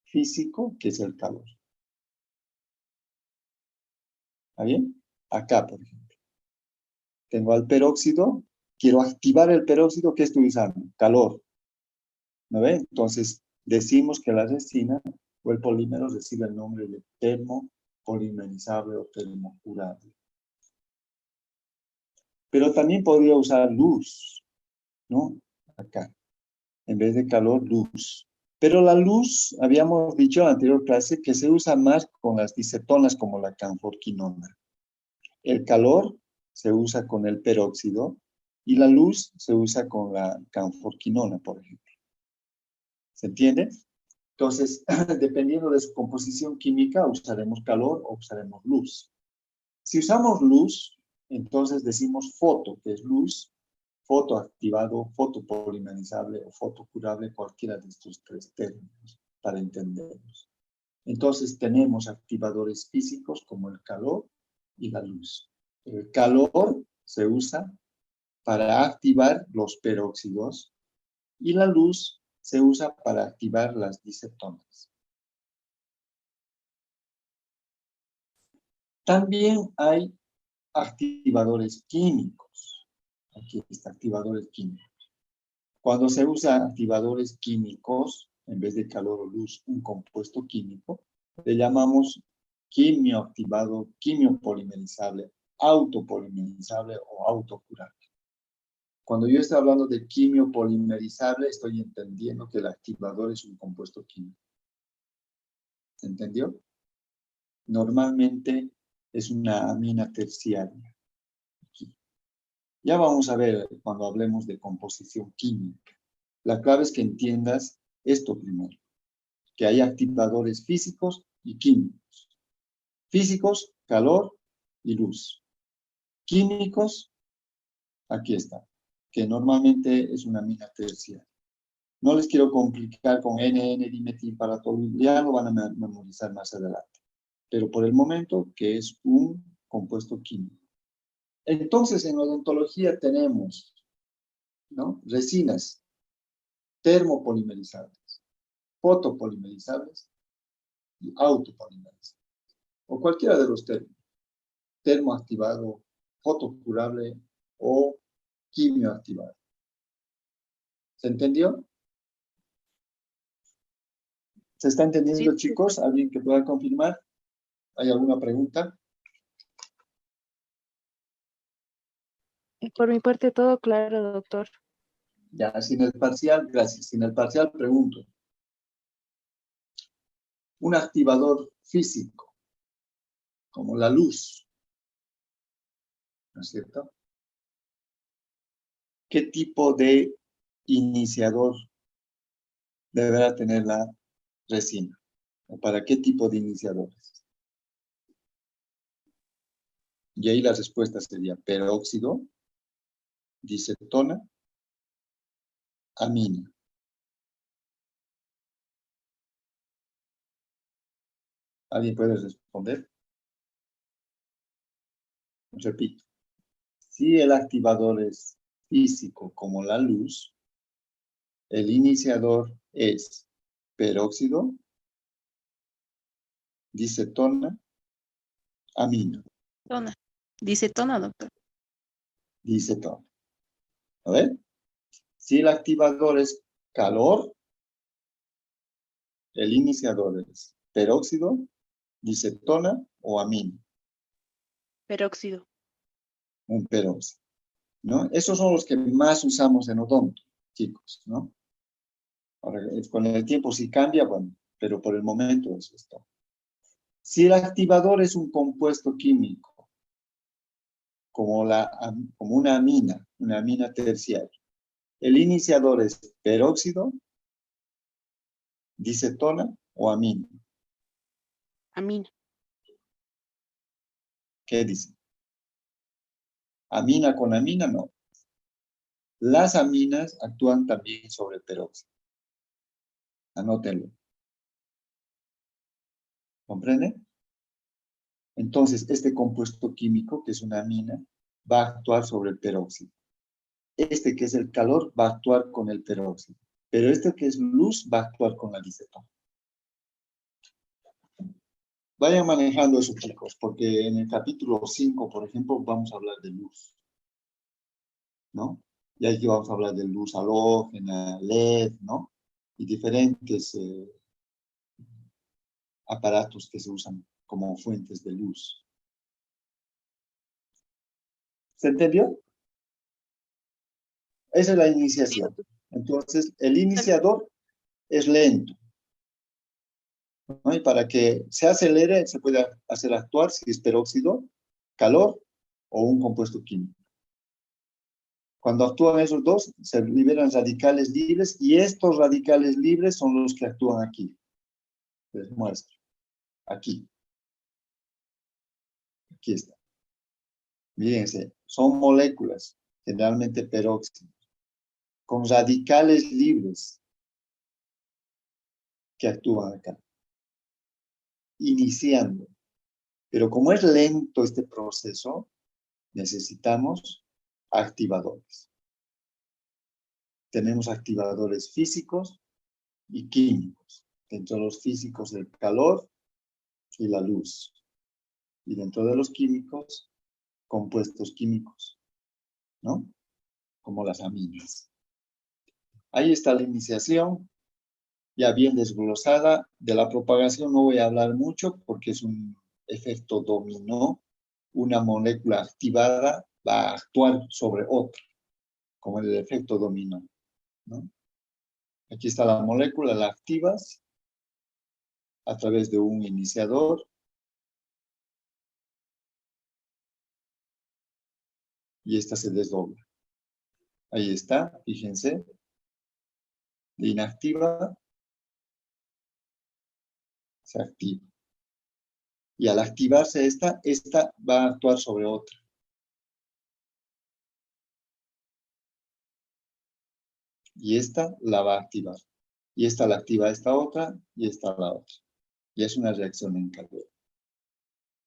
físico, que es el calor. ¿Está bien? Acá, por ejemplo. Tengo al peróxido, quiero activar el peróxido, ¿qué estoy usando? Calor. ¿No ve? Entonces, decimos que la resina o el polímero recibe el nombre de termopolimerizable o termocurable. Pero también podría usar luz, ¿no? Acá. En vez de calor, luz. Pero la luz, habíamos dicho en la anterior clase, que se usa más con las dicetonas como la canforquinona. El calor se usa con el peróxido y la luz se usa con la canforquinona, por ejemplo. ¿Se entiende? Entonces, dependiendo de su composición química, usaremos calor o usaremos luz. Si usamos luz, entonces decimos foto, que es luz, fotoactivado, fotopolimerizable o fotocurable, cualquiera de estos tres términos, para entenderlos. Entonces tenemos activadores físicos como el calor y la luz. El calor se usa para activar los peróxidos y la luz se usa para activar las dicetonas. También hay activadores químicos. Aquí está, activadores químicos. Cuando se usan activadores químicos, en vez de calor o luz, un compuesto químico, le llamamos quimioactivado, quimiopolimerizable, autopolimerizable o autocurable. Cuando yo estoy hablando de quimiopolimerizable, estoy entendiendo que el activador es un compuesto químico. ¿Se entendió? Normalmente es una amina terciaria. Aquí. Ya vamos a ver cuando hablemos de composición química. La clave es que entiendas esto primero, que hay activadores físicos y químicos. Físicos, calor y luz. Químicos, aquí está, que normalmente es una amina terciaria. No les quiero complicar con NN-dimetilparatolueno, ya lo van a memorizar más adelante. Pero por el momento, que es un compuesto químico. Entonces, en odontología tenemos, ¿no?, resinas termopolimerizables, fotopolimerizables y autopolimerizables. O cualquiera de los términos. Termoactivado, fotocurable o quimioactivado. ¿Se entendió? ¿Se está entendiendo, Sí, chicos? ¿Alguien que pueda confirmar? ¿Hay alguna pregunta? por mi parte todo claro, doctor. Ya, sin el parcial, gracias. Sin el parcial, pregunto. Un activador físico, como la luz, ¿no es cierto? ¿Qué tipo de iniciador deberá tener la resina? ¿O para qué tipo de iniciadores? Y ahí la respuesta sería peróxido, dicetona, amina. ¿Alguien puede responder? Repito. Si el activador es físico como la luz, el iniciador es peróxido, dicetona, amina. Tona. Dice tona, doctor. Dicetona. A ver. Si el activador es calor, el iniciador es peróxido, dicetona o amina. Peróxido. Un peróxido, ¿no? Esos son los que más usamos en odonto, chicos, ¿no? Ahora, con el tiempo sí cambia, bueno, pero por el momento eso es todo. Si el activador es un compuesto químico, como una amina terciaria, el iniciador es peróxido, dicetona o amina. Amina. ¿Qué dice? Amina con amina, no. Las aminas actúan también sobre el peróxido. Anótenlo. ¿Comprende? Entonces, este compuesto químico, que es una amina, va a actuar sobre el peróxido. Este, que es el calor, va a actuar con el peróxido. Pero este, que es luz, va a actuar con la dicetona. Vayan manejando eso, chicos, porque en el capítulo 5, por ejemplo, vamos a hablar de luz, ¿no? Y aquí vamos a hablar de luz halógena, LED, ¿no? Y diferentes aparatos que se usan como fuentes de luz. ¿Se entendió? Esa es la iniciación. Entonces, el iniciador es lento, ¿no? Y para que se acelere, se puede hacer actuar si es peróxido, calor o un compuesto químico. Cuando actúan esos dos, se liberan radicales libres y estos radicales libres son los que actúan aquí. Les muestro. Aquí. Aquí está. Mírense, son moléculas, generalmente peróxido, con radicales libres que actúan acá. Iniciando. Pero como es lento este proceso, necesitamos activadores. Tenemos activadores físicos y químicos. Dentro de los físicos, el calor y la luz. Y dentro de los químicos, compuestos químicos, ¿no? Como las aminas. Ahí está la iniciación, ya bien desglosada. De la propagación no voy a hablar mucho porque es un efecto dominó. Una molécula activada va a actuar sobre otra, como el efecto dominó, ¿no? Aquí está la molécula, la activas a través de un iniciador. Y esta se desdobla. Ahí está, fíjense. De inactiva se activa. Y al activarse esta va a actuar sobre otra. Y esta la va a activar. Y esta la activa a esta otra y esta a la otra. Y es una reacción en cadena.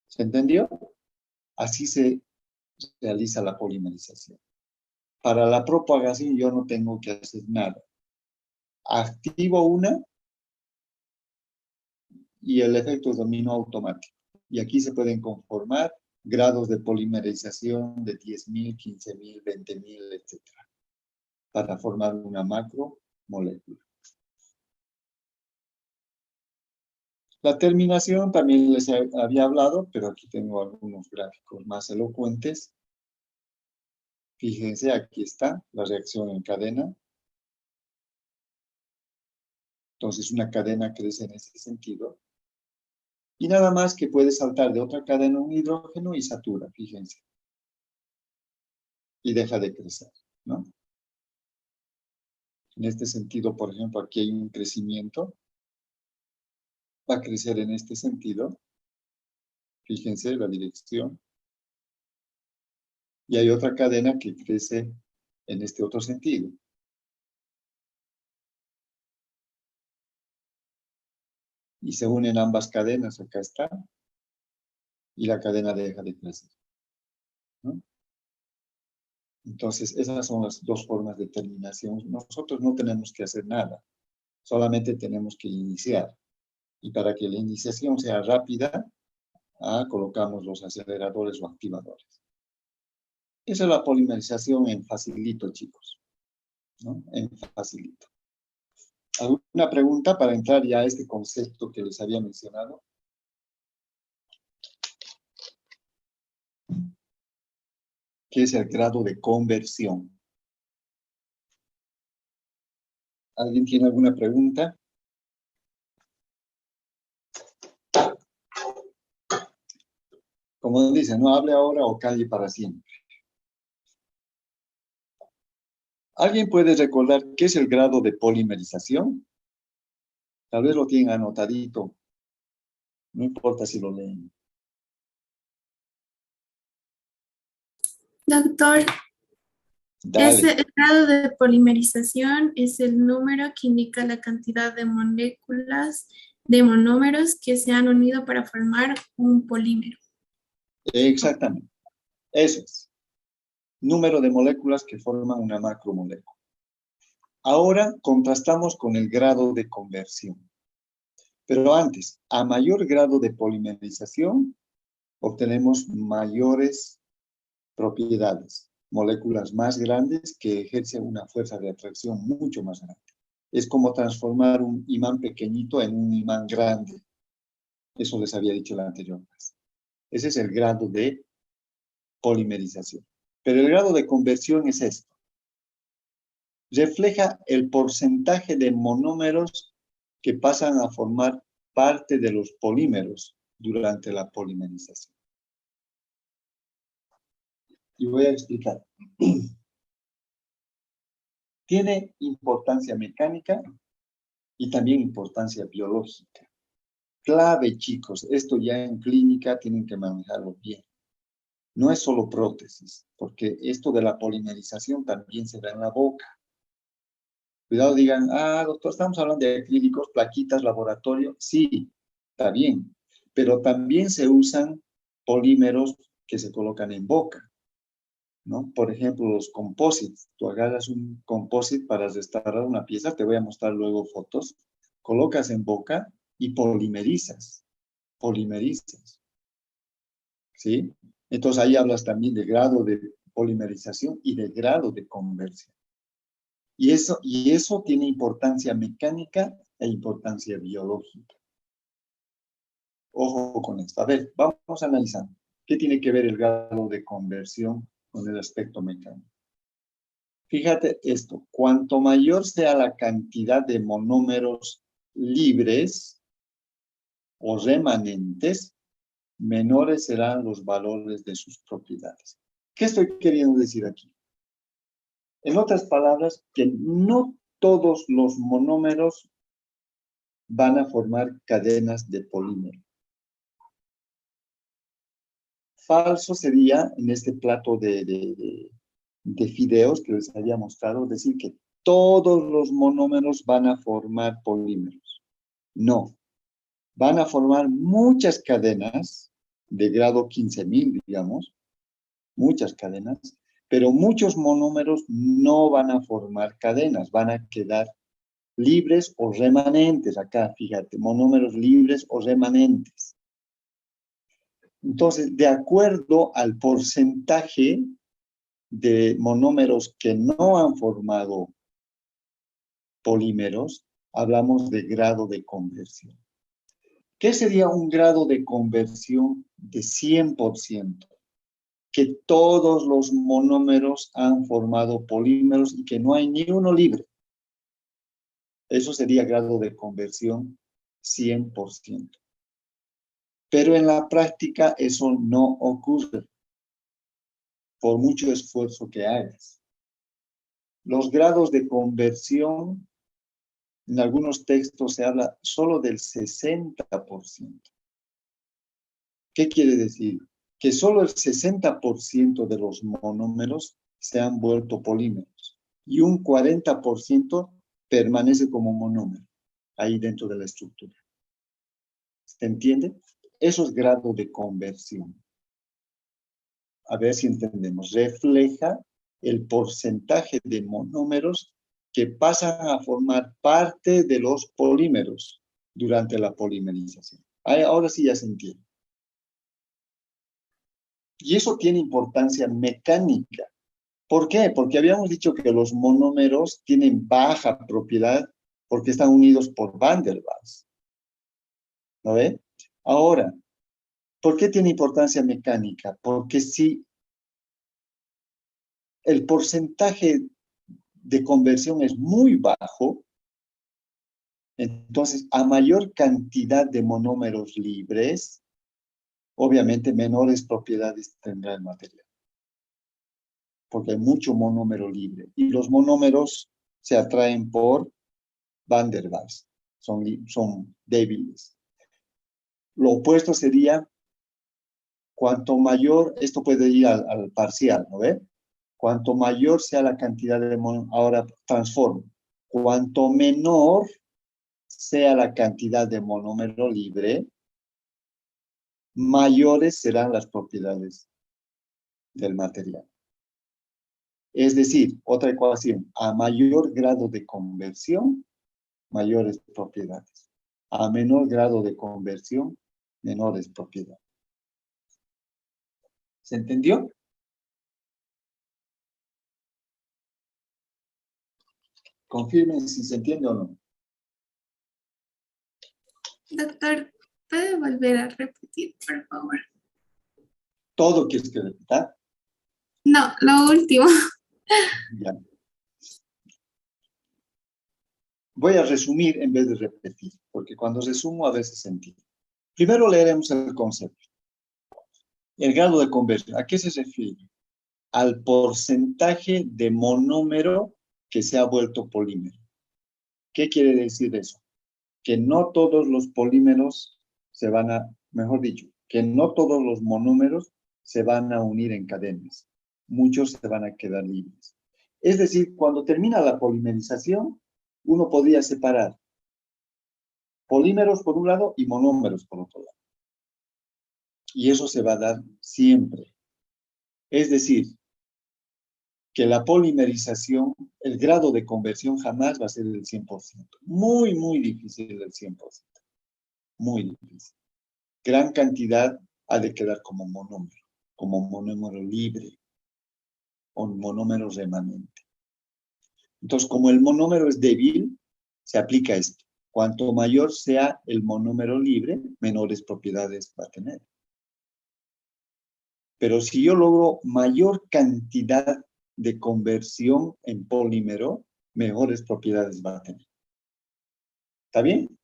¿Se entendió? Así se realiza la polimerización. Para la propagación yo no tengo que hacer nada. Activo una y el efecto es dominó automático. Y aquí se pueden conformar grados de polimerización de 10.000, 15.000, 20.000, etc. Para formar una macromolécula. La terminación también les había hablado, pero aquí tengo algunos gráficos más elocuentes. Fíjense, aquí está la reacción en cadena. Entonces, una cadena crece en ese sentido. Y nada más que puede saltar de otra cadena un hidrógeno y satura, fíjense. Y deja de crecer, ¿no? En este sentido, por ejemplo, aquí hay un crecimiento. Va a crecer en este sentido. Fíjense la dirección. Y hay otra cadena que crece en este otro sentido. Y se unen ambas cadenas, acá está. Y la cadena deja de crecer, ¿no? Entonces, esas son las dos formas de terminación. Nosotros no tenemos que hacer nada. Solamente tenemos que iniciar. Y para que la iniciación sea rápida, colocamos los aceleradores o activadores. Esa es la polimerización en facilito, chicos, ¿no? En facilito. ¿Alguna pregunta para entrar ya a este concepto que les había mencionado? ¿Qué es el grado de conversión? ¿Alguien tiene alguna pregunta? Como dicen, no hable ahora o calle para siempre. ¿Alguien puede recordar qué es el grado de polimerización? Tal vez lo tienen anotadito. No importa si lo leen. Doctor, Dale. el grado de polimerización es el número que indica la cantidad de moléculas de monómeros que se han unido para formar un polímero. Exactamente. Eso es. Número de moléculas que forman una macromolécula. Ahora contrastamos con el grado de conversión. Pero antes, a mayor grado de polimerización, obtenemos mayores propiedades, moléculas más grandes que ejercen una fuerza de atracción mucho más grande. Es como transformar un imán pequeñito en un imán grande. Eso les había dicho la anterior vez. Ese es el grado de polimerización. Pero el grado de conversión es esto. Refleja el porcentaje de monómeros que pasan a formar parte de los polímeros durante la polimerización. Y voy a explicar. Tiene importancia mecánica y también importancia biológica. Clave, chicos, esto ya en clínica tienen que manejarlo bien. No es solo prótesis, porque esto de la polimerización también se da en la boca. Cuidado, digan, doctor, estamos hablando de acrílicos, plaquitas, laboratorio. Sí, está bien, pero también se usan polímeros que se colocan en boca, ¿no? Por ejemplo, los composites. Tú agarras un composite para restaurar una pieza, te voy a mostrar luego fotos, colocas en boca y polimerizas. Polimerizas. ¿sí? Entonces ahí hablas también de grado de polimerización y de grado de conversión. Y eso tiene importancia mecánica e importancia biológica. Ojo con esto. A ver, vamos analizando. ¿Qué tiene que ver el grado de conversión con el aspecto mecánico? Fíjate esto. Cuanto mayor sea la cantidad de monómeros libres o remanentes, menores serán los valores de sus propiedades. ¿Qué estoy queriendo decir aquí? En otras palabras, que no todos los monómeros van a formar cadenas de polímero. Falso sería, en este plato de fideos que les había mostrado, decir que todos los monómeros van a formar polímeros. No. Van a formar muchas cadenas de grado 15.000, digamos, muchas cadenas, pero muchos monómeros no van a formar cadenas, van a quedar libres o remanentes. Acá, fíjate, monómeros libres o remanentes. Entonces, de acuerdo al porcentaje de monómeros que no han formado polímeros, hablamos de grado de conversión. ¿Qué sería un grado de conversión de 100%? Que todos los monómeros han formado polímeros y que no hay ni uno libre. Eso sería grado de conversión 100%. Pero en la práctica eso no ocurre, por mucho esfuerzo que hagas. Los grados de conversión, en algunos textos se habla solo del 60%. ¿Qué quiere decir? Que solo el 60% de los monómeros se han vuelto polímeros y un 40% permanece como monómero ahí dentro de la estructura. ¿Se entiende? Eso es grado de conversión. A ver si entendemos. Refleja el porcentaje de monómeros que pasan a formar parte de los polímeros durante la polimerización. Ahora sí ya se entiende. Y eso tiene importancia mecánica. ¿Por qué? Porque habíamos dicho que los monómeros tienen baja propiedad porque están unidos por Van der Waals. ¿No ve? Ahora, ¿por qué tiene importancia mecánica? Porque si el porcentaje de conversión es muy bajo, entonces a mayor cantidad de monómeros libres, obviamente menores propiedades tendrá el material. Porque hay mucho monómero libre. Y los monómeros se atraen por Van der Waals. Son débiles. Lo opuesto sería, cuanto mayor, esto puede ir al parcial, ¿no ve? Cuanto mayor sea la cantidad de monómeros, ahora transformo. Cuanto menor sea la cantidad de monómero libre, mayores serán las propiedades del material. Es decir, otra ecuación, a mayor grado de conversión, mayores propiedades. A menor grado de conversión, menores propiedades. ¿Se entendió? Confirmen si se entiende o no. Doctor, ¿puede volver a repetir, por favor? ¿Todo quieres que repita? No, lo último. Ya. Voy a resumir en vez de repetir, porque cuando resumo a veces se entiende. Primero leeremos el concepto. El grado de conversión, ¿a qué se refiere? Al porcentaje de monómero que se ha vuelto polímero. ¿Qué quiere decir eso? Que no todos los polímeros se van a, mejor dicho, que no todos los monómeros se van a unir en cadenas. Muchos se van a quedar libres. Es decir, cuando termina la polimerización, uno podría separar polímeros por un lado y monómeros por otro lado. Y eso se va a dar siempre. Es decir, que la polimerización, el grado de conversión jamás va a ser del 100%. Muy, muy difícil el 100%. Muy difícil. Gran cantidad ha de quedar como monómero libre o monómero remanente. Entonces, como el monómero es débil, se aplica esto. Cuanto mayor sea el monómero libre, menores propiedades va a tener. Pero si yo logro mayor cantidad de conversión en polímero, mejores propiedades va a tener. ¿Está bien?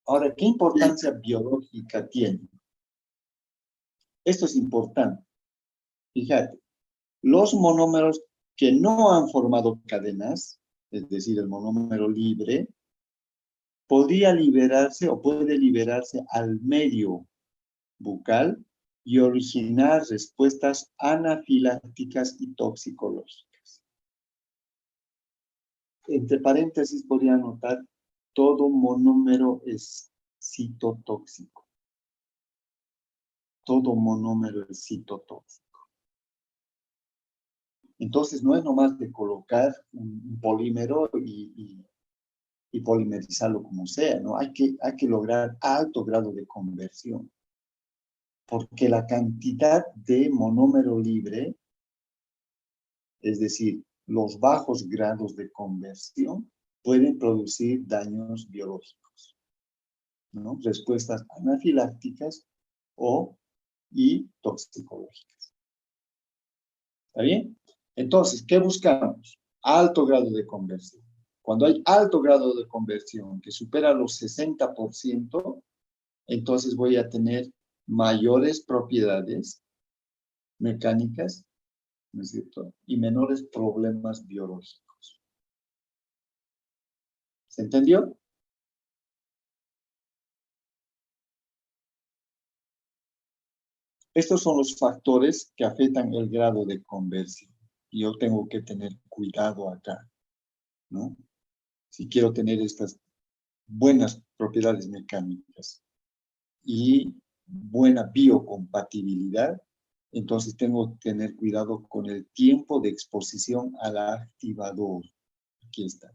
Ahora, ¿qué importancia biológica tiene? Esto es importante. Fíjate, los monómeros que no han formado cadenas, es decir, el monómero libre, podría liberarse o puede liberarse al medio bucal y originar respuestas anafilácticas y toxicológicas. Entre paréntesis podría anotar, todo monómero es citotóxico. Todo monómero es citotóxico. Entonces, no es nomás de colocar un polímero y polimerizarlo como sea, ¿no? Hay que lograr alto grado de conversión. Porque la cantidad de monómero libre, es decir, los bajos grados de conversión, pueden producir daños biológicos, ¿no? Respuestas anafilácticas y toxicológicas. ¿Está bien? Entonces, ¿qué buscamos? Alto grado de conversión. Cuando hay alto grado de conversión que supera los 60%, entonces voy a tener mayores propiedades mecánicas, ¿no es cierto? Y menores problemas biológicos. ¿Se entendió? Estos son los factores que afectan el grado de conversión. Y yo tengo que tener cuidado acá, ¿no? Si quiero tener estas buenas propiedades mecánicas y buena biocompatibilidad, entonces tengo que tener cuidado con el tiempo de exposición al activador. Aquí está,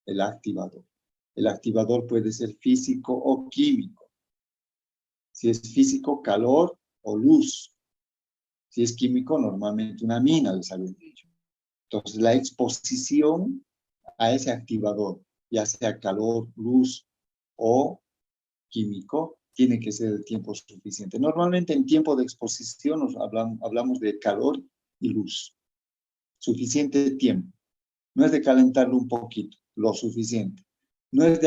el activador. El activador puede ser físico o químico. Si es físico, calor o luz. Si es químico, normalmente una amina, les había dicho. Entonces, la exposición a ese activador, ya sea calor, luz o químico, tiene que ser el tiempo suficiente. Normalmente en tiempo de exposición hablamos de calor y luz. Suficiente tiempo. No es de calentarlo un poquito, lo suficiente. No es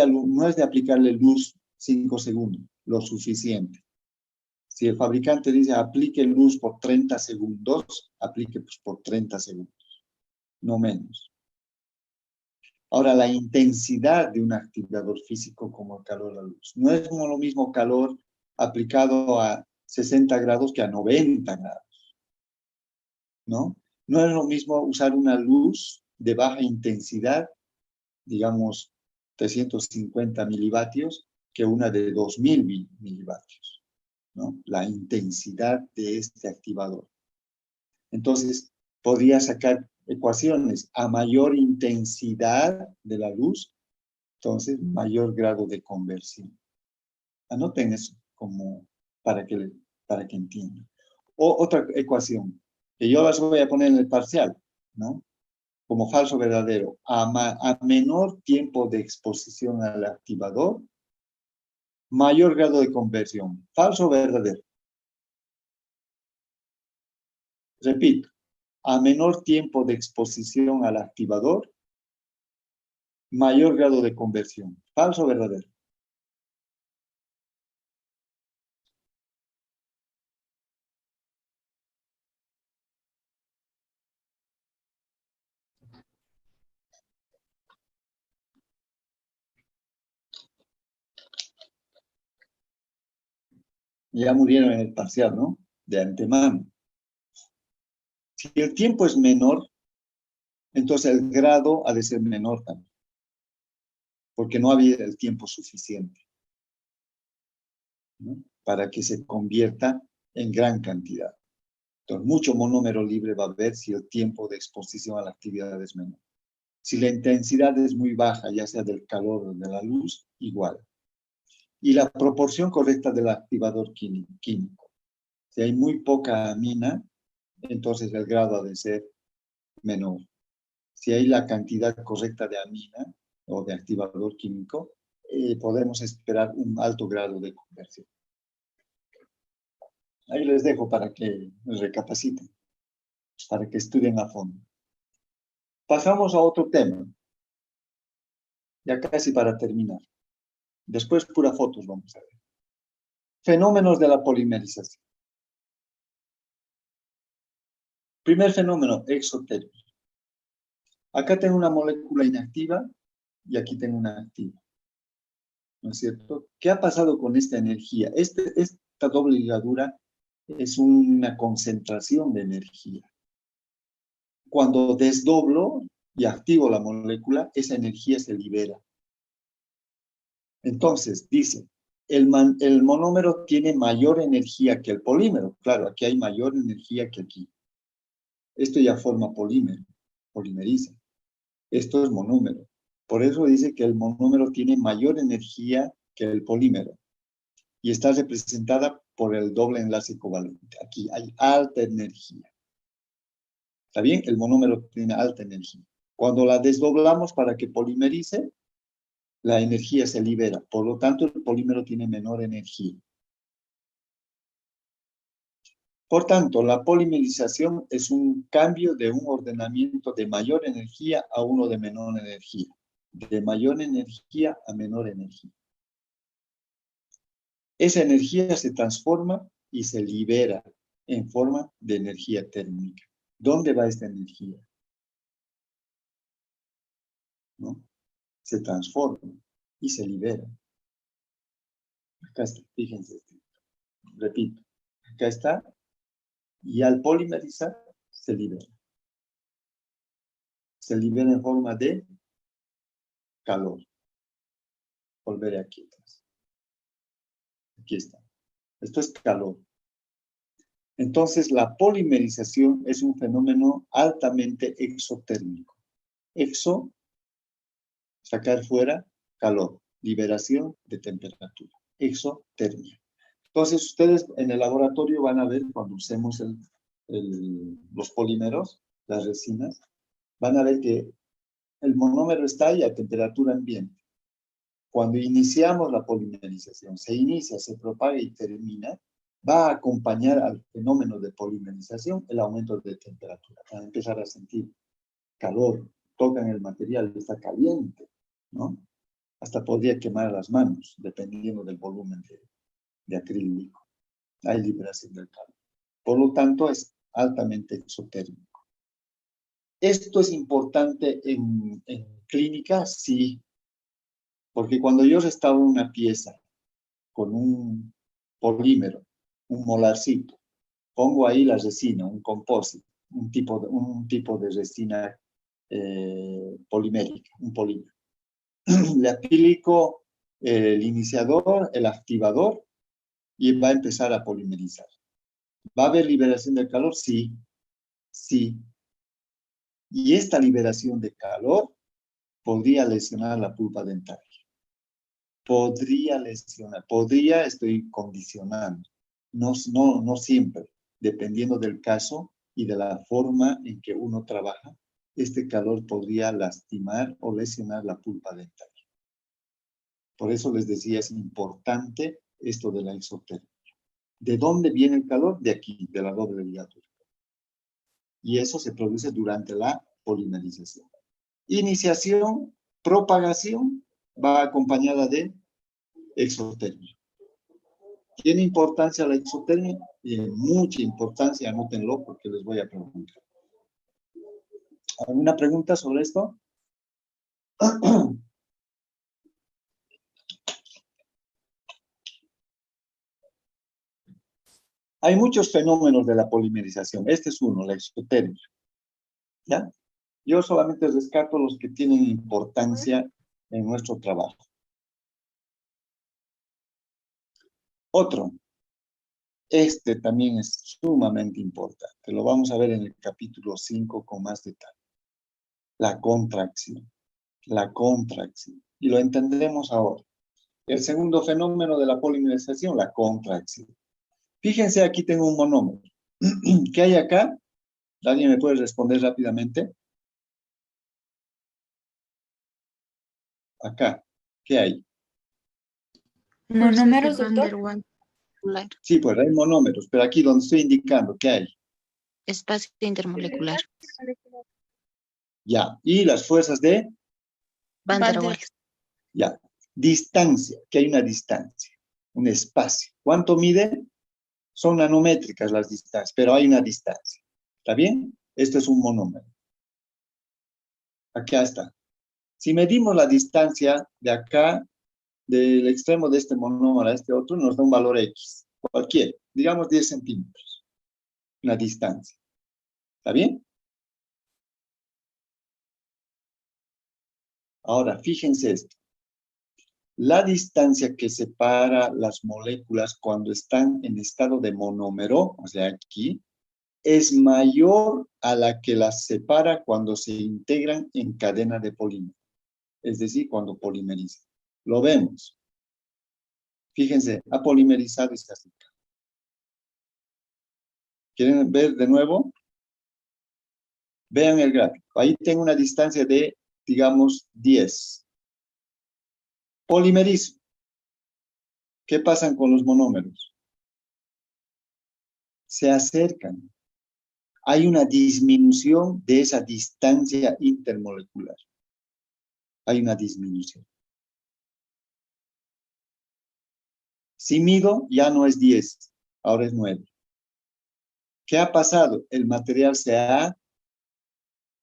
de aplicarle luz 5 segundos, lo suficiente. Si el fabricante dice aplique luz por 30 segundos, aplique pues por 30 segundos, no menos. Ahora, la intensidad de un activador físico como el calor o la luz. No es como lo mismo calor aplicado a 60 grados que a 90 grados, ¿no? No es lo mismo usar una luz de baja intensidad, digamos 350 milivatios, que una de 2000 milivatios, ¿no? La intensidad de este activador. Entonces, podría sacar ecuaciones a mayor intensidad de la luz, entonces mayor grado de conversión. Anoten eso como para que entiendan. O otra ecuación, que yo las voy a poner en el parcial, ¿no? Como falso verdadero. A menor tiempo de exposición al activador, mayor grado de conversión. Falso verdadero. Repito, a menor tiempo de exposición al activador, mayor grado de conversión. ¿Falso o verdadero? Ya murieron en el parcial, ¿no? De antemano. Si el tiempo es menor, entonces el grado ha de ser menor también, porque no había el tiempo suficiente, ¿no? Para que se convierta en gran cantidad. Entonces, mucho monómero libre va a haber si el tiempo de exposición a la actividad es menor. Si la intensidad es muy baja, ya sea del calor o de la luz, igual. y la proporción correcta del activador químico. Si hay muy poca amina, entonces el grado ha de ser menor. Si hay la cantidad correcta de amina o de activador químico, podemos esperar un alto grado de conversión. Ahí les dejo para que recapaciten, para que estudien a fondo. Pasamos a otro tema. Ya casi para terminar. Después pura fotos vamos a ver. Fenómenos de la polimerización. Primer fenómeno, exotermia. Acá tengo una molécula inactiva y aquí tengo una activa. ¿No es cierto? ¿Qué ha pasado con esta energía? Esta doble ligadura es una concentración de energía. Cuando desdoblo y activo la molécula, esa energía se libera. Entonces, dice, el monómero tiene mayor energía que el polímero. Claro, aquí hay mayor energía que aquí. Esto ya forma polímero, polimeriza. Esto es monómero. Por eso dice que el monómero tiene mayor energía que el polímero. Y está representada por el doble enlace covalente. Aquí hay alta energía. ¿Está bien? El monómero tiene alta energía. Cuando la desdoblamos para que polimerice, la energía se libera. Por lo tanto, el polímero tiene menor energía. Por tanto, la polimerización es un cambio de un ordenamiento de mayor energía a uno de menor energía. De mayor energía a menor energía. Esa energía se transforma y se libera en forma de energía térmica. ¿Dónde va esta energía? ¿No? Se transforma y se libera. Acá está, fíjense. Repito, acá está. Y al polimerizar, se libera. Se libera en forma de calor. Volveré aquí atrás. Aquí está. Esto es calor. Entonces, la polimerización es un fenómeno altamente exotérmico. Exo, sacar fuera, calor. Liberación de temperatura. Exotermia. Entonces, ustedes en el laboratorio van a ver cuando usemos los polímeros, las resinas, van a ver que el monómero está ahí a temperatura ambiente. Cuando iniciamos la polimerización, se inicia, se propaga y termina, va a acompañar al fenómeno de polimerización el aumento de temperatura. Van a empezar a sentir calor, tocan el material, está caliente, ¿no? Hasta podría quemar las manos, dependiendo del volumen de acrílico. Hay liberación del calor. Por lo tanto, es altamente exotérmico. ¿Esto es importante en clínica? Sí. Porque cuando yo restauro una pieza con un polímero, un molarcito, pongo ahí la resina, un compósito, un tipo de resina polimérica, un polímero. Le aplico el iniciador, el activador, y va a empezar a polimerizar. ¿Va a haber liberación de calor? Sí. Sí. Y esta liberación de calor podría lesionar la pulpa dentaria. Podría lesionar. Podría, estoy condicionando. No siempre. Dependiendo del caso y de la forma en que uno trabaja, este calor podría lastimar o lesionar la pulpa dentaria. Por eso les decía, es importante esto de la exotermia. ¿De dónde viene el calor? De aquí, de la doble ligadura. Y eso se produce durante la polimerización. Iniciación, propagación, va acompañada de exotermia. ¿Tiene importancia la exotermia? Mucha importancia, anótenlo porque les voy a preguntar. ¿Alguna pregunta sobre esto? Hay muchos fenómenos de la polimerización. Este es uno, la exotermia. ¿Ya? Yo solamente rescato los que tienen importancia en nuestro trabajo. Otro. Este también es sumamente importante. Lo vamos a ver en el capítulo 5 con más detalle. La contracción. La contracción. Y lo entendemos ahora. El segundo fenómeno de la polimerización, la contracción. Fíjense, aquí tengo un monómero. ¿Qué hay acá? ¿Alguien me puede responder rápidamente? Acá, ¿qué hay? Monómeros, Fuerzas de Van doctor. der Waals molecular, Sí, pues hay monómeros, pero aquí donde estoy indicando, ¿qué hay? espacio intermolecular. Ya. Y las fuerzas de, Van der Waals. ya. Distancia, que hay una distancia, un espacio. ¿Cuánto mide? Son nanométricas las distancias, pero hay una distancia. ¿Está bien? Esto es un monómero. Acá está. Si medimos la distancia de acá, del extremo de este monómero a este otro, nos da un valor X, cualquiera, digamos 10 centímetros, la distancia. ¿Está bien? Ahora, fíjense esto. La distancia que separa las moléculas cuando están en estado de monómero, o sea, aquí, es mayor a la que las separa cuando se integran en cadena de polímero, es decir, cuando polimerizan. Lo vemos. Fíjense, ha polimerizado y se acerca. ¿Quieren ver de nuevo? Vean el gráfico. Ahí tengo una distancia de, digamos, 10. Polimerizo. ¿Qué pasa con los monómeros? Se acercan. Hay una disminución de esa distancia intermolecular. Hay una disminución. Si mido, ya no es 10, ahora es 9. ¿Qué ha pasado? El material se ha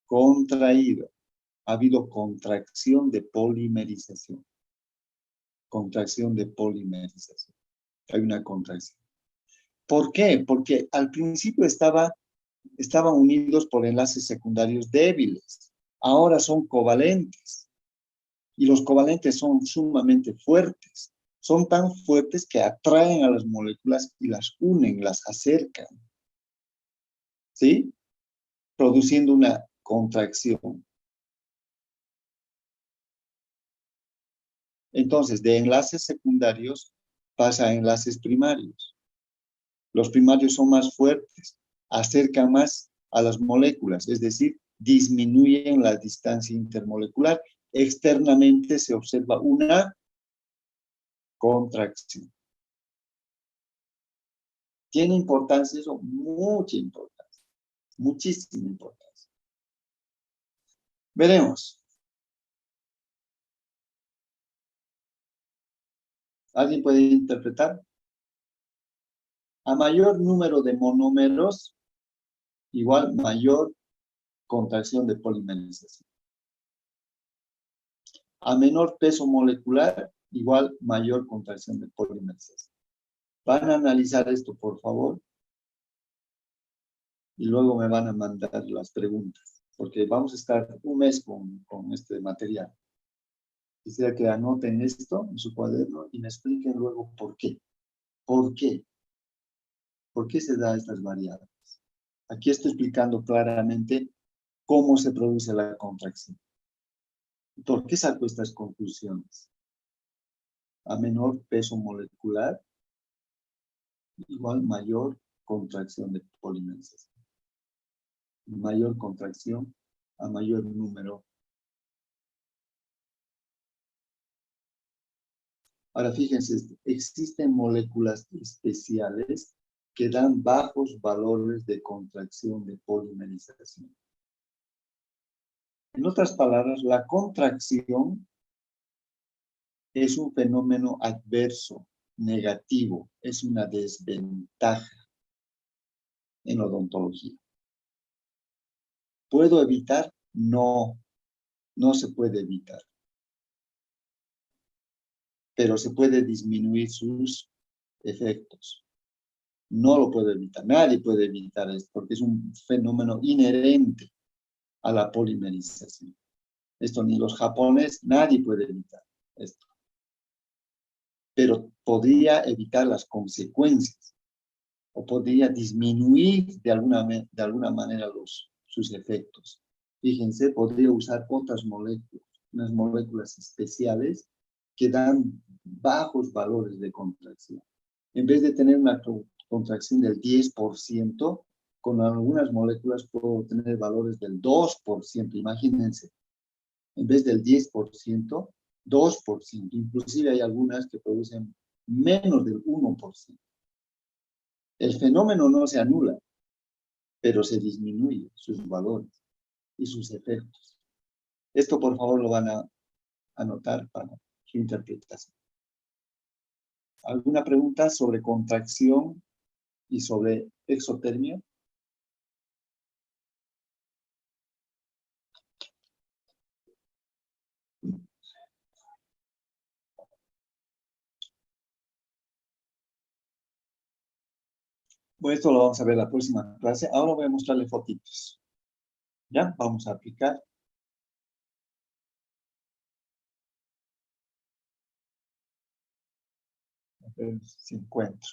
contraído. Ha habido contracción de polimerización. Contracción de polimerización. Hay una contracción. ¿Por qué? Porque al principio estaban unidos por enlaces secundarios débiles. Ahora son covalentes. Y los covalentes son sumamente fuertes. Son tan fuertes que atraen a las moléculas y las unen, las acercan. ¿Sí? Produciendo una contracción. Entonces, de enlaces secundarios pasa a enlaces primarios. Los primarios son más fuertes, acercan más a las moléculas, es decir, disminuyen la distancia intermolecular. Externamente se observa una contracción. ¿Tiene importancia eso? Mucha importancia. Muchísima importancia. Veremos. ¿Alguien puede interpretar? A mayor número de monómeros, igual mayor contracción de polimerización. A menor peso molecular, igual mayor contracción de polimerización. Van a analizar esto, por favor, y luego me van a mandar las preguntas, porque vamos a estar un mes con este material. Quisiera que anoten esto en su cuaderno y me expliquen luego por qué. ¿Por qué? ¿Por qué se da estas variables? Aquí estoy explicando claramente cómo se produce la contracción. ¿Por qué saco estas conclusiones? A menor peso molecular, igual mayor contracción de polimerización. Mayor contracción a mayor número. Ahora fíjense, existen moléculas especiales que dan bajos valores de contracción de polimerización. En otras palabras, la contracción es un fenómeno adverso, negativo, es una desventaja en odontología. ¿Puedo evitar? No, no se puede evitar. Pero se puede disminuir sus efectos. No lo puedo evitar, nadie puede evitar esto, porque es un fenómeno inherente a la polimerización. Esto ni los japoneses, nadie puede evitar esto. Pero podría evitar las consecuencias, o podría disminuir de alguna manera sus efectos. Fíjense, podría usar otras moléculas, unas moléculas especiales que dan bajos valores de contracción. En vez de tener una contracción del 10%, con algunas moléculas puedo tener valores del 2%, imagínense. En vez del 10%, 2%. Inclusive hay algunas que producen menos del 1%. El fenómeno no se anula, pero se disminuye sus valores y sus efectos. Esto, por favor, lo van a anotar para su interpretación. ¿Alguna pregunta sobre contracción y sobre exotermia? Bueno, esto lo vamos a ver en la próxima clase. Ahora voy a mostrarle fotitos. ¿Ya? Vamos a aplicar. A ver si encuentro.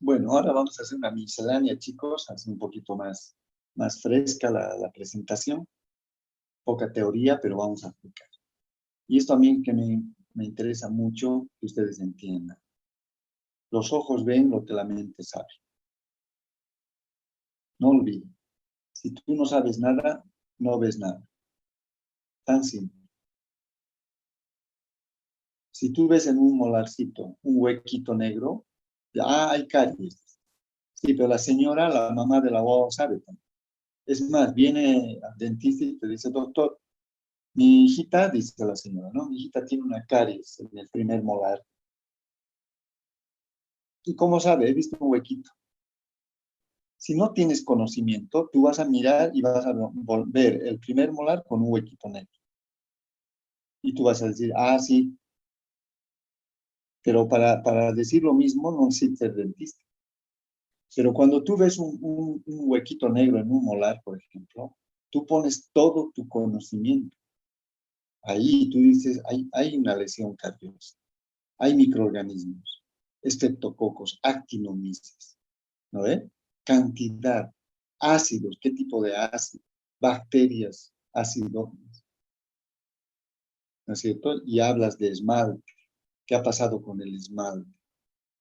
Bueno, ahora vamos a hacer una miscelánea, chicos, hacer un poquito más fresca la presentación. Poca teoría, pero vamos a aplicar. Y esto a mí que me interesa mucho que ustedes entiendan. Los ojos ven lo que la mente sabe. No olviden. Si tú no sabes nada, no ves nada. Tan simple. Si tú ves en un molarcito un huequito negro, hay caries. Sí, pero la señora, la mamá de la guagua, sabe también. Es más, viene al dentista y te dice, doctor, mi hijita, dice la señora, ¿no? Mi hijita tiene una caries en el primer molar. ¿Y cómo sabe? He visto un huequito. Si no tienes conocimiento, tú vas a mirar y vas a ver el primer molar con un huequito negro. Y tú vas a decir, sí. Pero para decir lo mismo no necesitas ser dentista. Pero cuando tú ves un huequito negro en un molar, por ejemplo, tú pones todo tu conocimiento. Ahí tú dices, hay una lesión cardiosa, hay microorganismos, estreptococos, actinomyces, ¿no ve? Cantidad, ácidos, qué tipo de ácido, bacterias, ácidos, ¿no es cierto? Y hablas de esmalte, ¿qué ha pasado con el esmalte?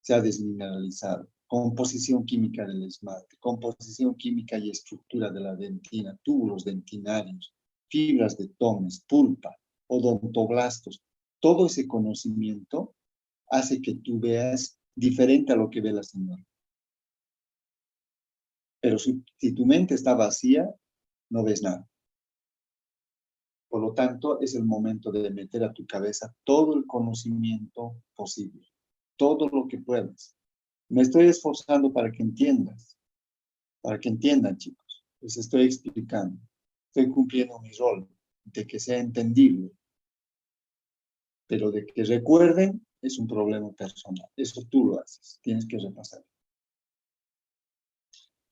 Se ha desmineralizado. Composición química del esmalte, composición química y estructura de la dentina, túbulos dentinarios, fibras de tomes, pulpa, odontoblastos. Todo ese conocimiento hace que tú veas diferente a lo que ve la señora. Pero si tu mente está vacía, no ves nada. Por lo tanto, es el momento de meter a tu cabeza todo el conocimiento posible, todo lo que puedas. Me estoy esforzando para que entiendas, para que entiendan, chicos. Les estoy explicando. Estoy cumpliendo mi rol, de que sea entendible. Pero de que recuerden, es un problema personal. Eso tú lo haces. Tienes que repasar.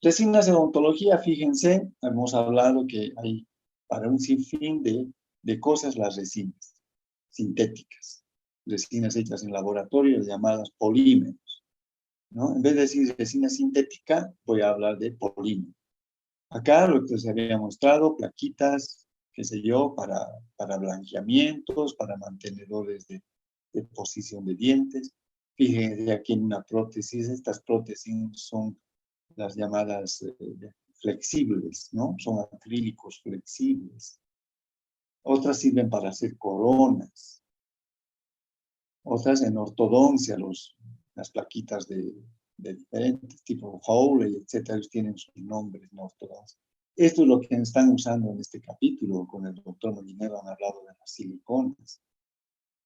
Resinas en odontología, fíjense, hemos hablado que hay para un sinfín de cosas las resinas sintéticas. Resinas hechas en laboratorio, llamadas polímeros, ¿no? En vez de decir resina sintética, voy a hablar de polímero. Acá lo que se había mostrado, plaquitas, qué sé yo, para blanqueamientos, para mantenedores de posición de dientes. Fíjense aquí en una prótesis, estas prótesis son las llamadas flexibles, ¿no? Son acrílicos flexibles. Otras sirven para hacer coronas. Otras en ortodoncia, las plaquitas de diferentes tipos, Howley, etcétera, ellos tienen sus nombres en ortodoncia. Esto es lo que están usando en este capítulo. Con el doctor Molinero han hablado de las siliconas,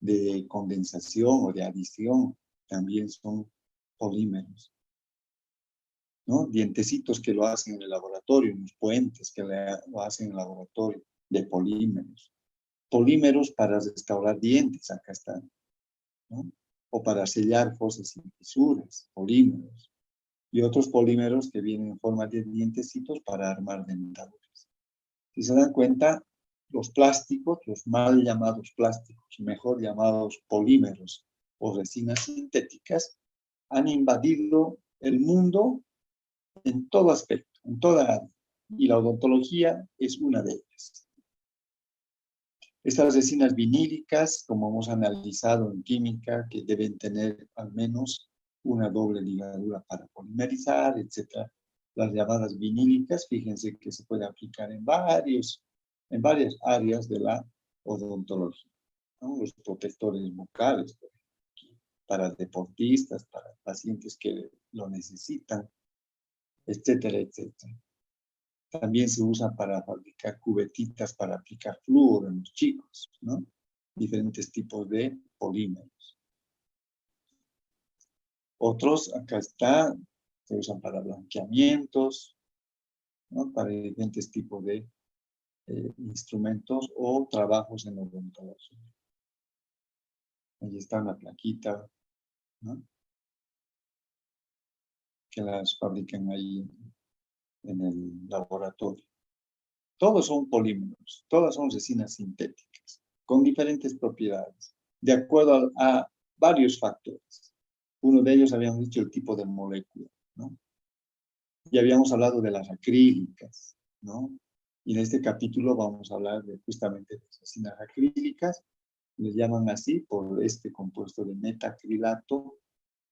de condensación o de adición. También son polímeros, ¿no? Dientecitos que lo hacen en el laboratorio, unos puentes que lo hacen en el laboratorio, de polímeros. Polímeros para restaurar dientes, acá están, ¿no? o para sellar fosas sin fisuras, polímeros, y otros polímeros que vienen en forma de dientecitos para armar dentaduras. Si se dan cuenta, los plásticos, los mal llamados plásticos, mejor llamados polímeros o resinas sintéticas, han invadido el mundo en todo aspecto, en toda área, y la odontología es una de ellas. Estas resinas vinílicas, como hemos analizado en química, que deben tener al menos una doble ligadura para polimerizar, etc. Las llamadas vinílicas, fíjense que se puede aplicar en varias áreas de la odontología, ¿no? Los protectores bucales, para deportistas, para pacientes que lo necesitan, etcétera, etcétera. También se usa para fabricar cubetitas para aplicar flúor en los chicos, ¿no? Diferentes tipos de polímeros. Otros, acá está, se usan para blanqueamientos, ¿no? Para diferentes tipos de instrumentos o trabajos en odontología. Ahí está una plaquita, ¿no? Que las fabrican ahí en el laboratorio. Todos son polímeros, todas son resinas sintéticas, con diferentes propiedades, de acuerdo a varios factores. Uno de ellos habíamos dicho el tipo de molécula, ¿no? Y habíamos hablado de las acrílicas, ¿no? Y en este capítulo vamos a hablar justamente de las resinas acrílicas, les llaman así por este compuesto de metacrilato,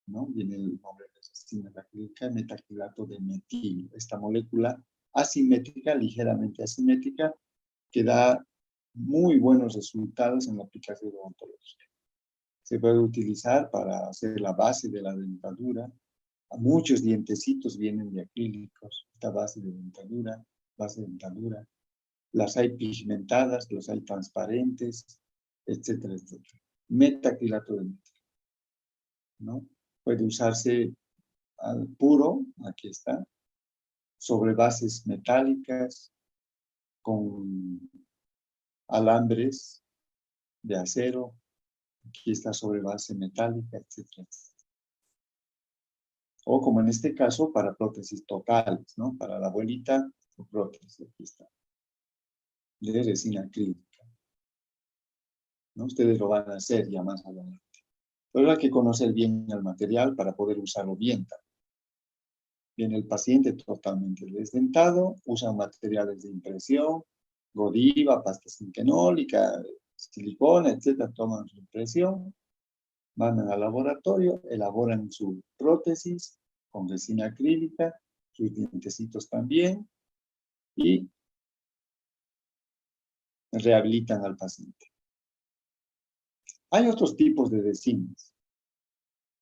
¿no? Viene el nombre de resina acrílica, metacrilato de metil, esta molécula asimétrica, ligeramente asimétrica, que da muy buenos resultados en la aplicación odontológica. Se puede utilizar para hacer la base de la dentadura. Muchos dientecitos vienen de acrílicos, esta base de dentadura, Las hay pigmentadas, las hay transparentes, etcétera, etcétera. Metacrilato de metil, ¿no? Puede usarse al puro, aquí está, sobre bases metálicas, con alambres de acero, aquí está sobre base metálica, etcétera, etcétera. O como en este caso, para prótesis totales, ¿no? Para la abuelita, su prótesis, aquí está, de resina acrílica, ¿no? Ustedes lo van a hacer ya más adelante. Pero hay que conocer bien el material para poder usarlo bien también. Viene el paciente totalmente desdentado, usa materiales de impresión, Godiva, pasta sinquenólica, silicona, etcétera, toman su impresión, mandan al laboratorio, elaboran su prótesis con resina acrílica, sus dientecitos también, y rehabilitan al paciente. Hay otros tipos de resinas.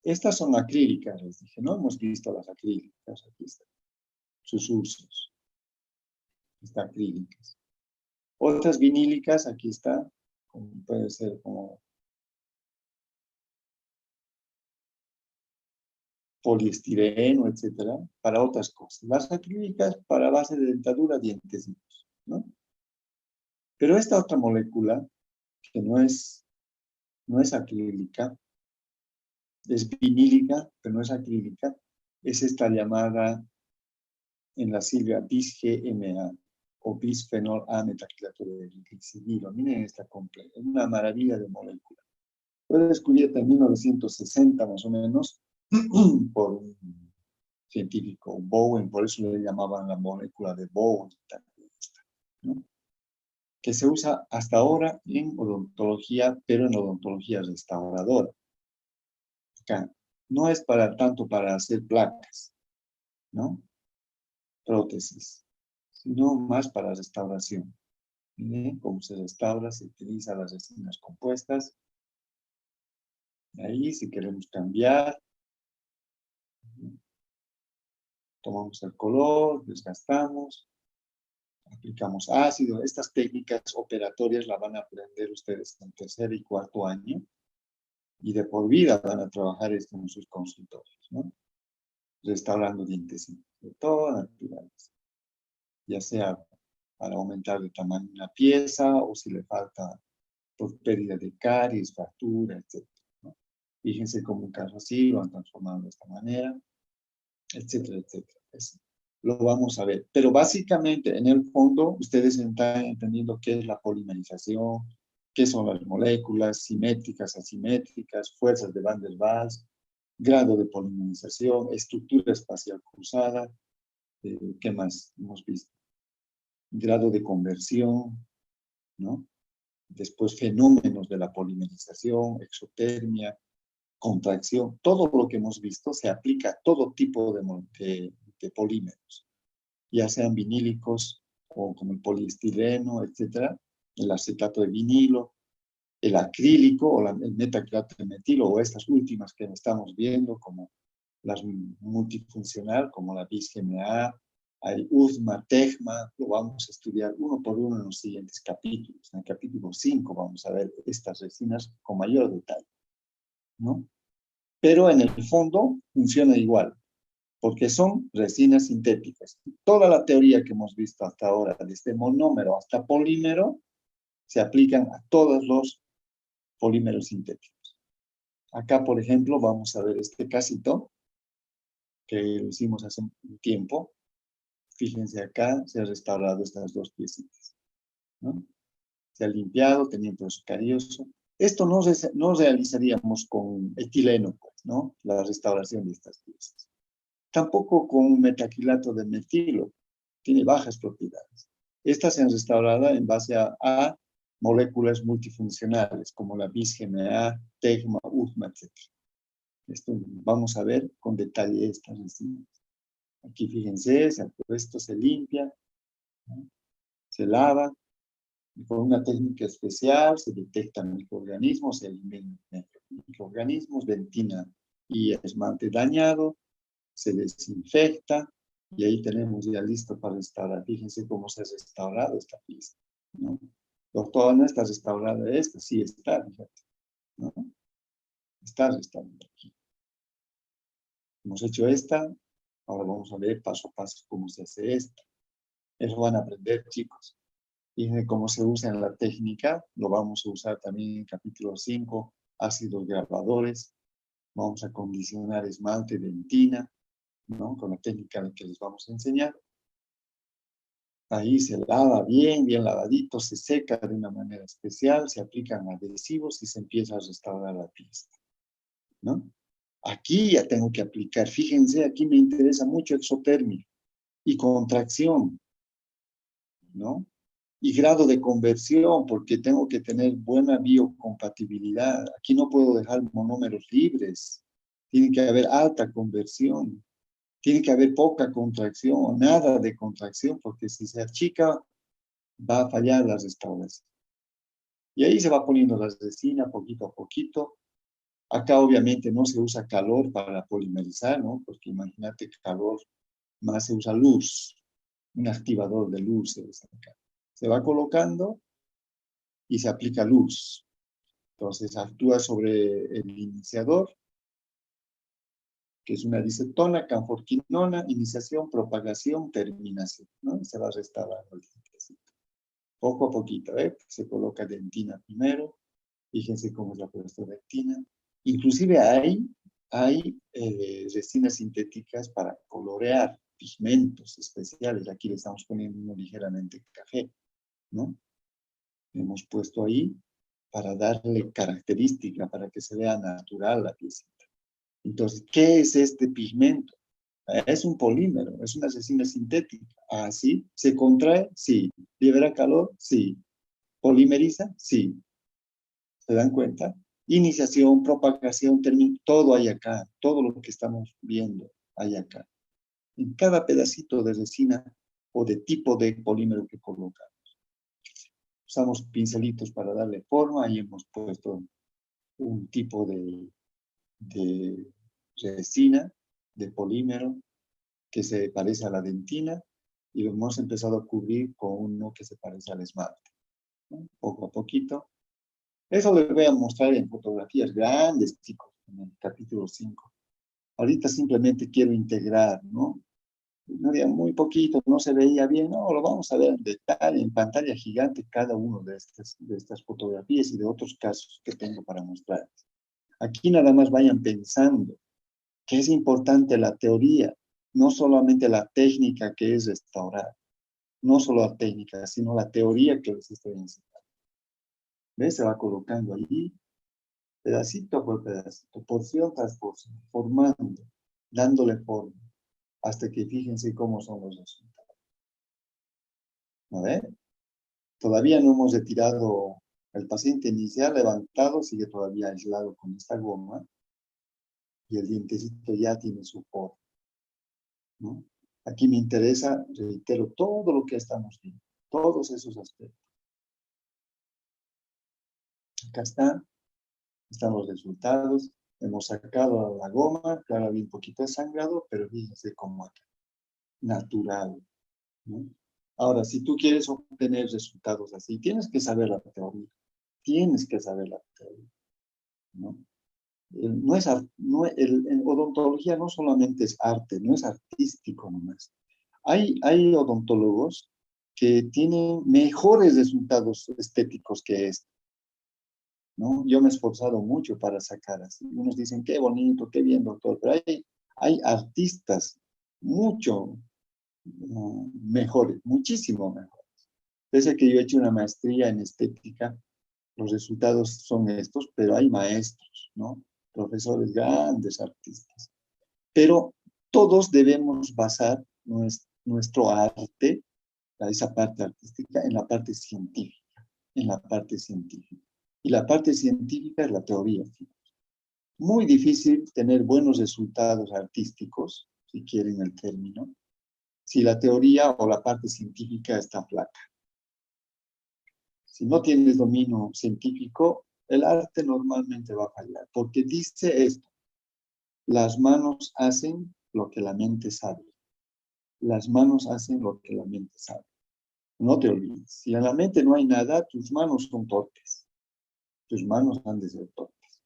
Estas son acrílicas, les dije, ¿no? Hemos visto las acrílicas, aquí están sus usos. Están acrílicas. Otras vinílicas, aquí está, puede ser como poliestireno, etcétera, para otras cosas. Las acrílicas para base de dentadura, dientecitos, ¿no? Pero esta otra molécula, que no es acrílica, es vinílica, pero no es acrílica, es esta llamada en la sigla bis-GMA, o bisfenol A metacrilato de glicidilo. Miren esta completa, es una maravilla de molécula. Fue descubierta en 1960 más o menos por un científico, Bowen, por eso le llamaban la molécula de Bowen, ¿no? Que se usa hasta ahora en odontología, pero en odontología restauradora. Acá no es tanto para hacer placas, ¿no? Prótesis, sino más para restauración. Miren cómo se restaura, se utiliza las resinas compuestas. Ahí, si queremos cambiar, tomamos el color, desgastamos, aplicamos ácido. Estas técnicas operatorias las van a aprender ustedes en tercer y cuarto año, y de por vida van a trabajar esto en sus consultorios, ¿no? Restaurando dientes de toda naturaleza, ya sea para aumentar el tamaño de una pieza o si le falta por pérdida de caries, fractura, etc., ¿no? Fíjense cómo un caso así lo han transformado de esta manera, etcétera, etcétera. Lo vamos a ver. Pero básicamente, en el fondo, ustedes están entendiendo qué es la polimerización, qué son las moléculas, simétricas, asimétricas, fuerzas de Van der Waals, grado de polimerización, estructura espacial cruzada, ¿qué más hemos visto? Grado de conversión, ¿no? Después fenómenos de la polimerización, exotermia, contracción. Todo lo que hemos visto se aplica a todo tipo de polímeros, ya sean vinílicos o como el poliestireno, etcétera, el acetato de vinilo, el acrílico o el metacrilato de metilo, o estas últimas que estamos viendo como las multifuncional, como la BIS-GMA, hay USMA, TEGMA, lo vamos a estudiar uno por uno en los siguientes capítulos. En el capítulo 5 vamos a ver estas resinas con mayor detalle, ¿no? Pero en el fondo funciona igual, porque son resinas sintéticas. Toda la teoría que hemos visto hasta ahora, desde monómero hasta polímero, se aplican a todos los polímeros sintéticos. Acá, por ejemplo, vamos a ver este casito que lo hicimos hace un tiempo. Fíjense acá, se han restaurado estas dos piecitas, ¿no? Se ha limpiado, teniendo su carioso. Esto no realizaríamos con etileno, pues, ¿no? La restauración de estas piezas. Tampoco con un metacrilato de metilo. Tiene bajas propiedades. Estas se han restaurado en base a moléculas multifuncionales, como la BIS-GMA, TEGMA, USMA, etc. Esto vamos a ver con detalle estas resinas. Aquí fíjense, se ha puesto, se limpia, ¿no? Se lava, y con una técnica especial se detectan microorganismos, se eliminan microorganismos, dentina y esmalte dañado, se desinfecta, y ahí tenemos ya listo para restaurar. Fíjense cómo se ha restaurado esta pieza, ¿no? Doctor, ¿no está restaurada esta? Sí está, fíjate, ¿no? Está restaurada aquí. Hemos hecho esta, ahora vamos a ver paso a paso cómo se hace esta. Eso van a aprender, chicos. Fíjense cómo se usa en la técnica, lo vamos a usar también en capítulo 5, ácidos grabadores. Vamos a condicionar esmalte, dentina, ¿no? Con la técnica que les vamos a enseñar. Ahí se lava bien, bien lavadito, se seca de una manera especial, se aplican adhesivos y se empieza a restaurar la pieza, ¿no? Aquí ya tengo que aplicar, fíjense, aquí me interesa mucho exotermia y contracción, ¿no? Y grado de conversión, porque tengo que tener buena biocompatibilidad. Aquí no puedo dejar monómeros libres, tiene que haber alta conversión. Tiene que haber poca contracción o nada de contracción, porque si se achica, va a fallar la restauración. Y ahí se va poniendo la resina poquito a poquito. Acá obviamente no se usa calor para polimerizar, ¿no? Porque imagínate que calor, más se usa luz, un activador de luz se usa acá. Se va colocando y se aplica luz. Entonces actúa sobre el iniciador, que es una dicetona, canforquinona, iniciación, propagación, terminación, ¿no? Y se va restaurando el tiempecito. Poco a poquito, ¿eh? Se coloca dentina primero. Fíjense cómo es la puesta de dentina. Inclusive hay resinas sintéticas para colorear pigmentos especiales. Aquí le estamos poniendo uno ligeramente café, ¿no? Hemos puesto ahí para darle característica, para que se vea natural la piecita. Entonces, ¿qué es este pigmento? Es un polímero, es una resina sintética. ¿Ah, sí? ¿Se contrae? Sí. ¿Libera calor? Sí. ¿Polimeriza? Sí. ¿Se dan cuenta? Iniciación, propagación, todo hay acá. Todo lo que estamos viendo hay acá. En cada pedacito de resina o de tipo de polímero que colocamos. Usamos pincelitos para darle forma y hemos puesto un tipo de resina, de polímero, que se parece a la dentina, y lo hemos empezado a cubrir con uno que se parece al esmalte, ¿no? Poco a poquito. Eso les voy a mostrar en fotografías grandes, chicos, en el capítulo 5. Ahorita simplemente quiero integrar, ¿no? No había muy poquito, no se veía bien, no, lo vamos a ver en detalle, en pantalla gigante, cada uno de estas fotografías y de otros casos que tengo para mostrarles. Aquí nada más vayan pensando que es importante la teoría, no solamente la técnica que es restaurar, no solo la técnica, sino la teoría que les estoy enseñando. ¿Ves? Se va colocando allí, pedacito por pedacito, porción tras porción, formando, dándole forma, hasta que fíjense cómo son los resultados. ¿A ver? Todavía no hemos retirado el paciente inicial, levantado, sigue todavía aislado con esta goma, y el dientecito ya tiene su forma, ¿no? Aquí me interesa, reitero, todo lo que estamos viendo, todos esos aspectos. Acá están los resultados. Hemos sacado la goma, claro, había un poquito de sangrado, pero fíjense cómo acá, natural, ¿no? Ahora, si tú quieres obtener resultados así, tienes que saber la teoría, ¿no? En odontología no solamente es arte, no es artístico nomás. Hay odontólogos que tienen mejores resultados estéticos que esto, ¿no? Yo me he esforzado mucho para sacar así. Unos dicen, qué bonito, qué bien, doctor, pero hay artistas mucho mejores, muchísimo mejores. Pese a que yo he hecho una maestría en estética, los resultados son estos, pero hay maestros, ¿no? Profesores, grandes artistas. Pero todos debemos basar nuestro arte, esa parte artística, en la parte científica, Y la parte científica es la teoría. Muy difícil tener buenos resultados artísticos, si quieren el término, si la teoría o la parte científica está flaca. Si no tienes dominio científico, el arte normalmente va a fallar, porque dice esto: las manos hacen lo que la mente sabe. Las manos hacen lo que la mente sabe. No te olvides, si en la mente no hay nada, tus manos son torpes. Tus manos han de ser torpes.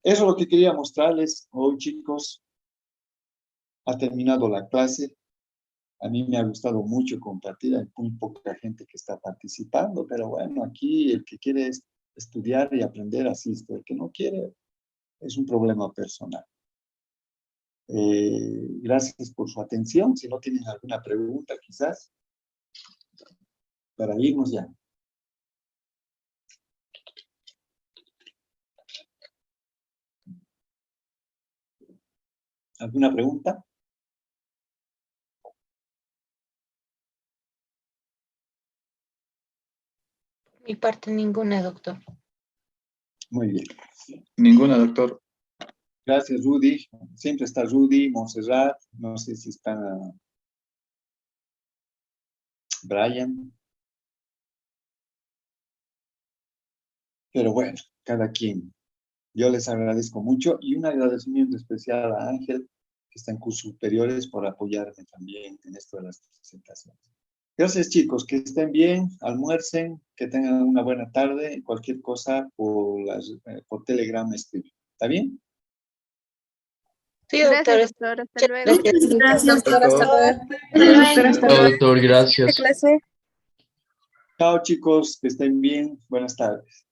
Eso es lo que quería mostrarles hoy, chicos. Ha terminado la clase. A mí me ha gustado mucho compartir. Hay muy poca gente que está participando, pero bueno, aquí el que quiere estudiar y aprender asiste. El que no quiere es un problema personal. Gracias por su atención. Si no tienen alguna pregunta, quizás, para irnos ya. ¿Alguna pregunta? Mi parte ninguna, doctor. Muy bien. Ninguna, doctor. Gracias, Rudy. Siempre está Rudy, Montserrat. No sé si está Brian. Pero bueno, cada quien. Yo les agradezco mucho y un agradecimiento especial a Ángel, que está en cursos superiores, por apoyarme también en esto de las presentaciones. Gracias, chicos, que estén bien, almuercen, que tengan una buena tarde. Cualquier cosa por Telegram me escriben. ¿Está bien? Sí, doctor. Gracias, doctor. Hasta luego. Gracias. Doctor, hasta luego. Doctor, hasta Chao, luego. doctor, gracias. ¿Qué clase? Chao, chicos, que estén bien. Buenas tardes.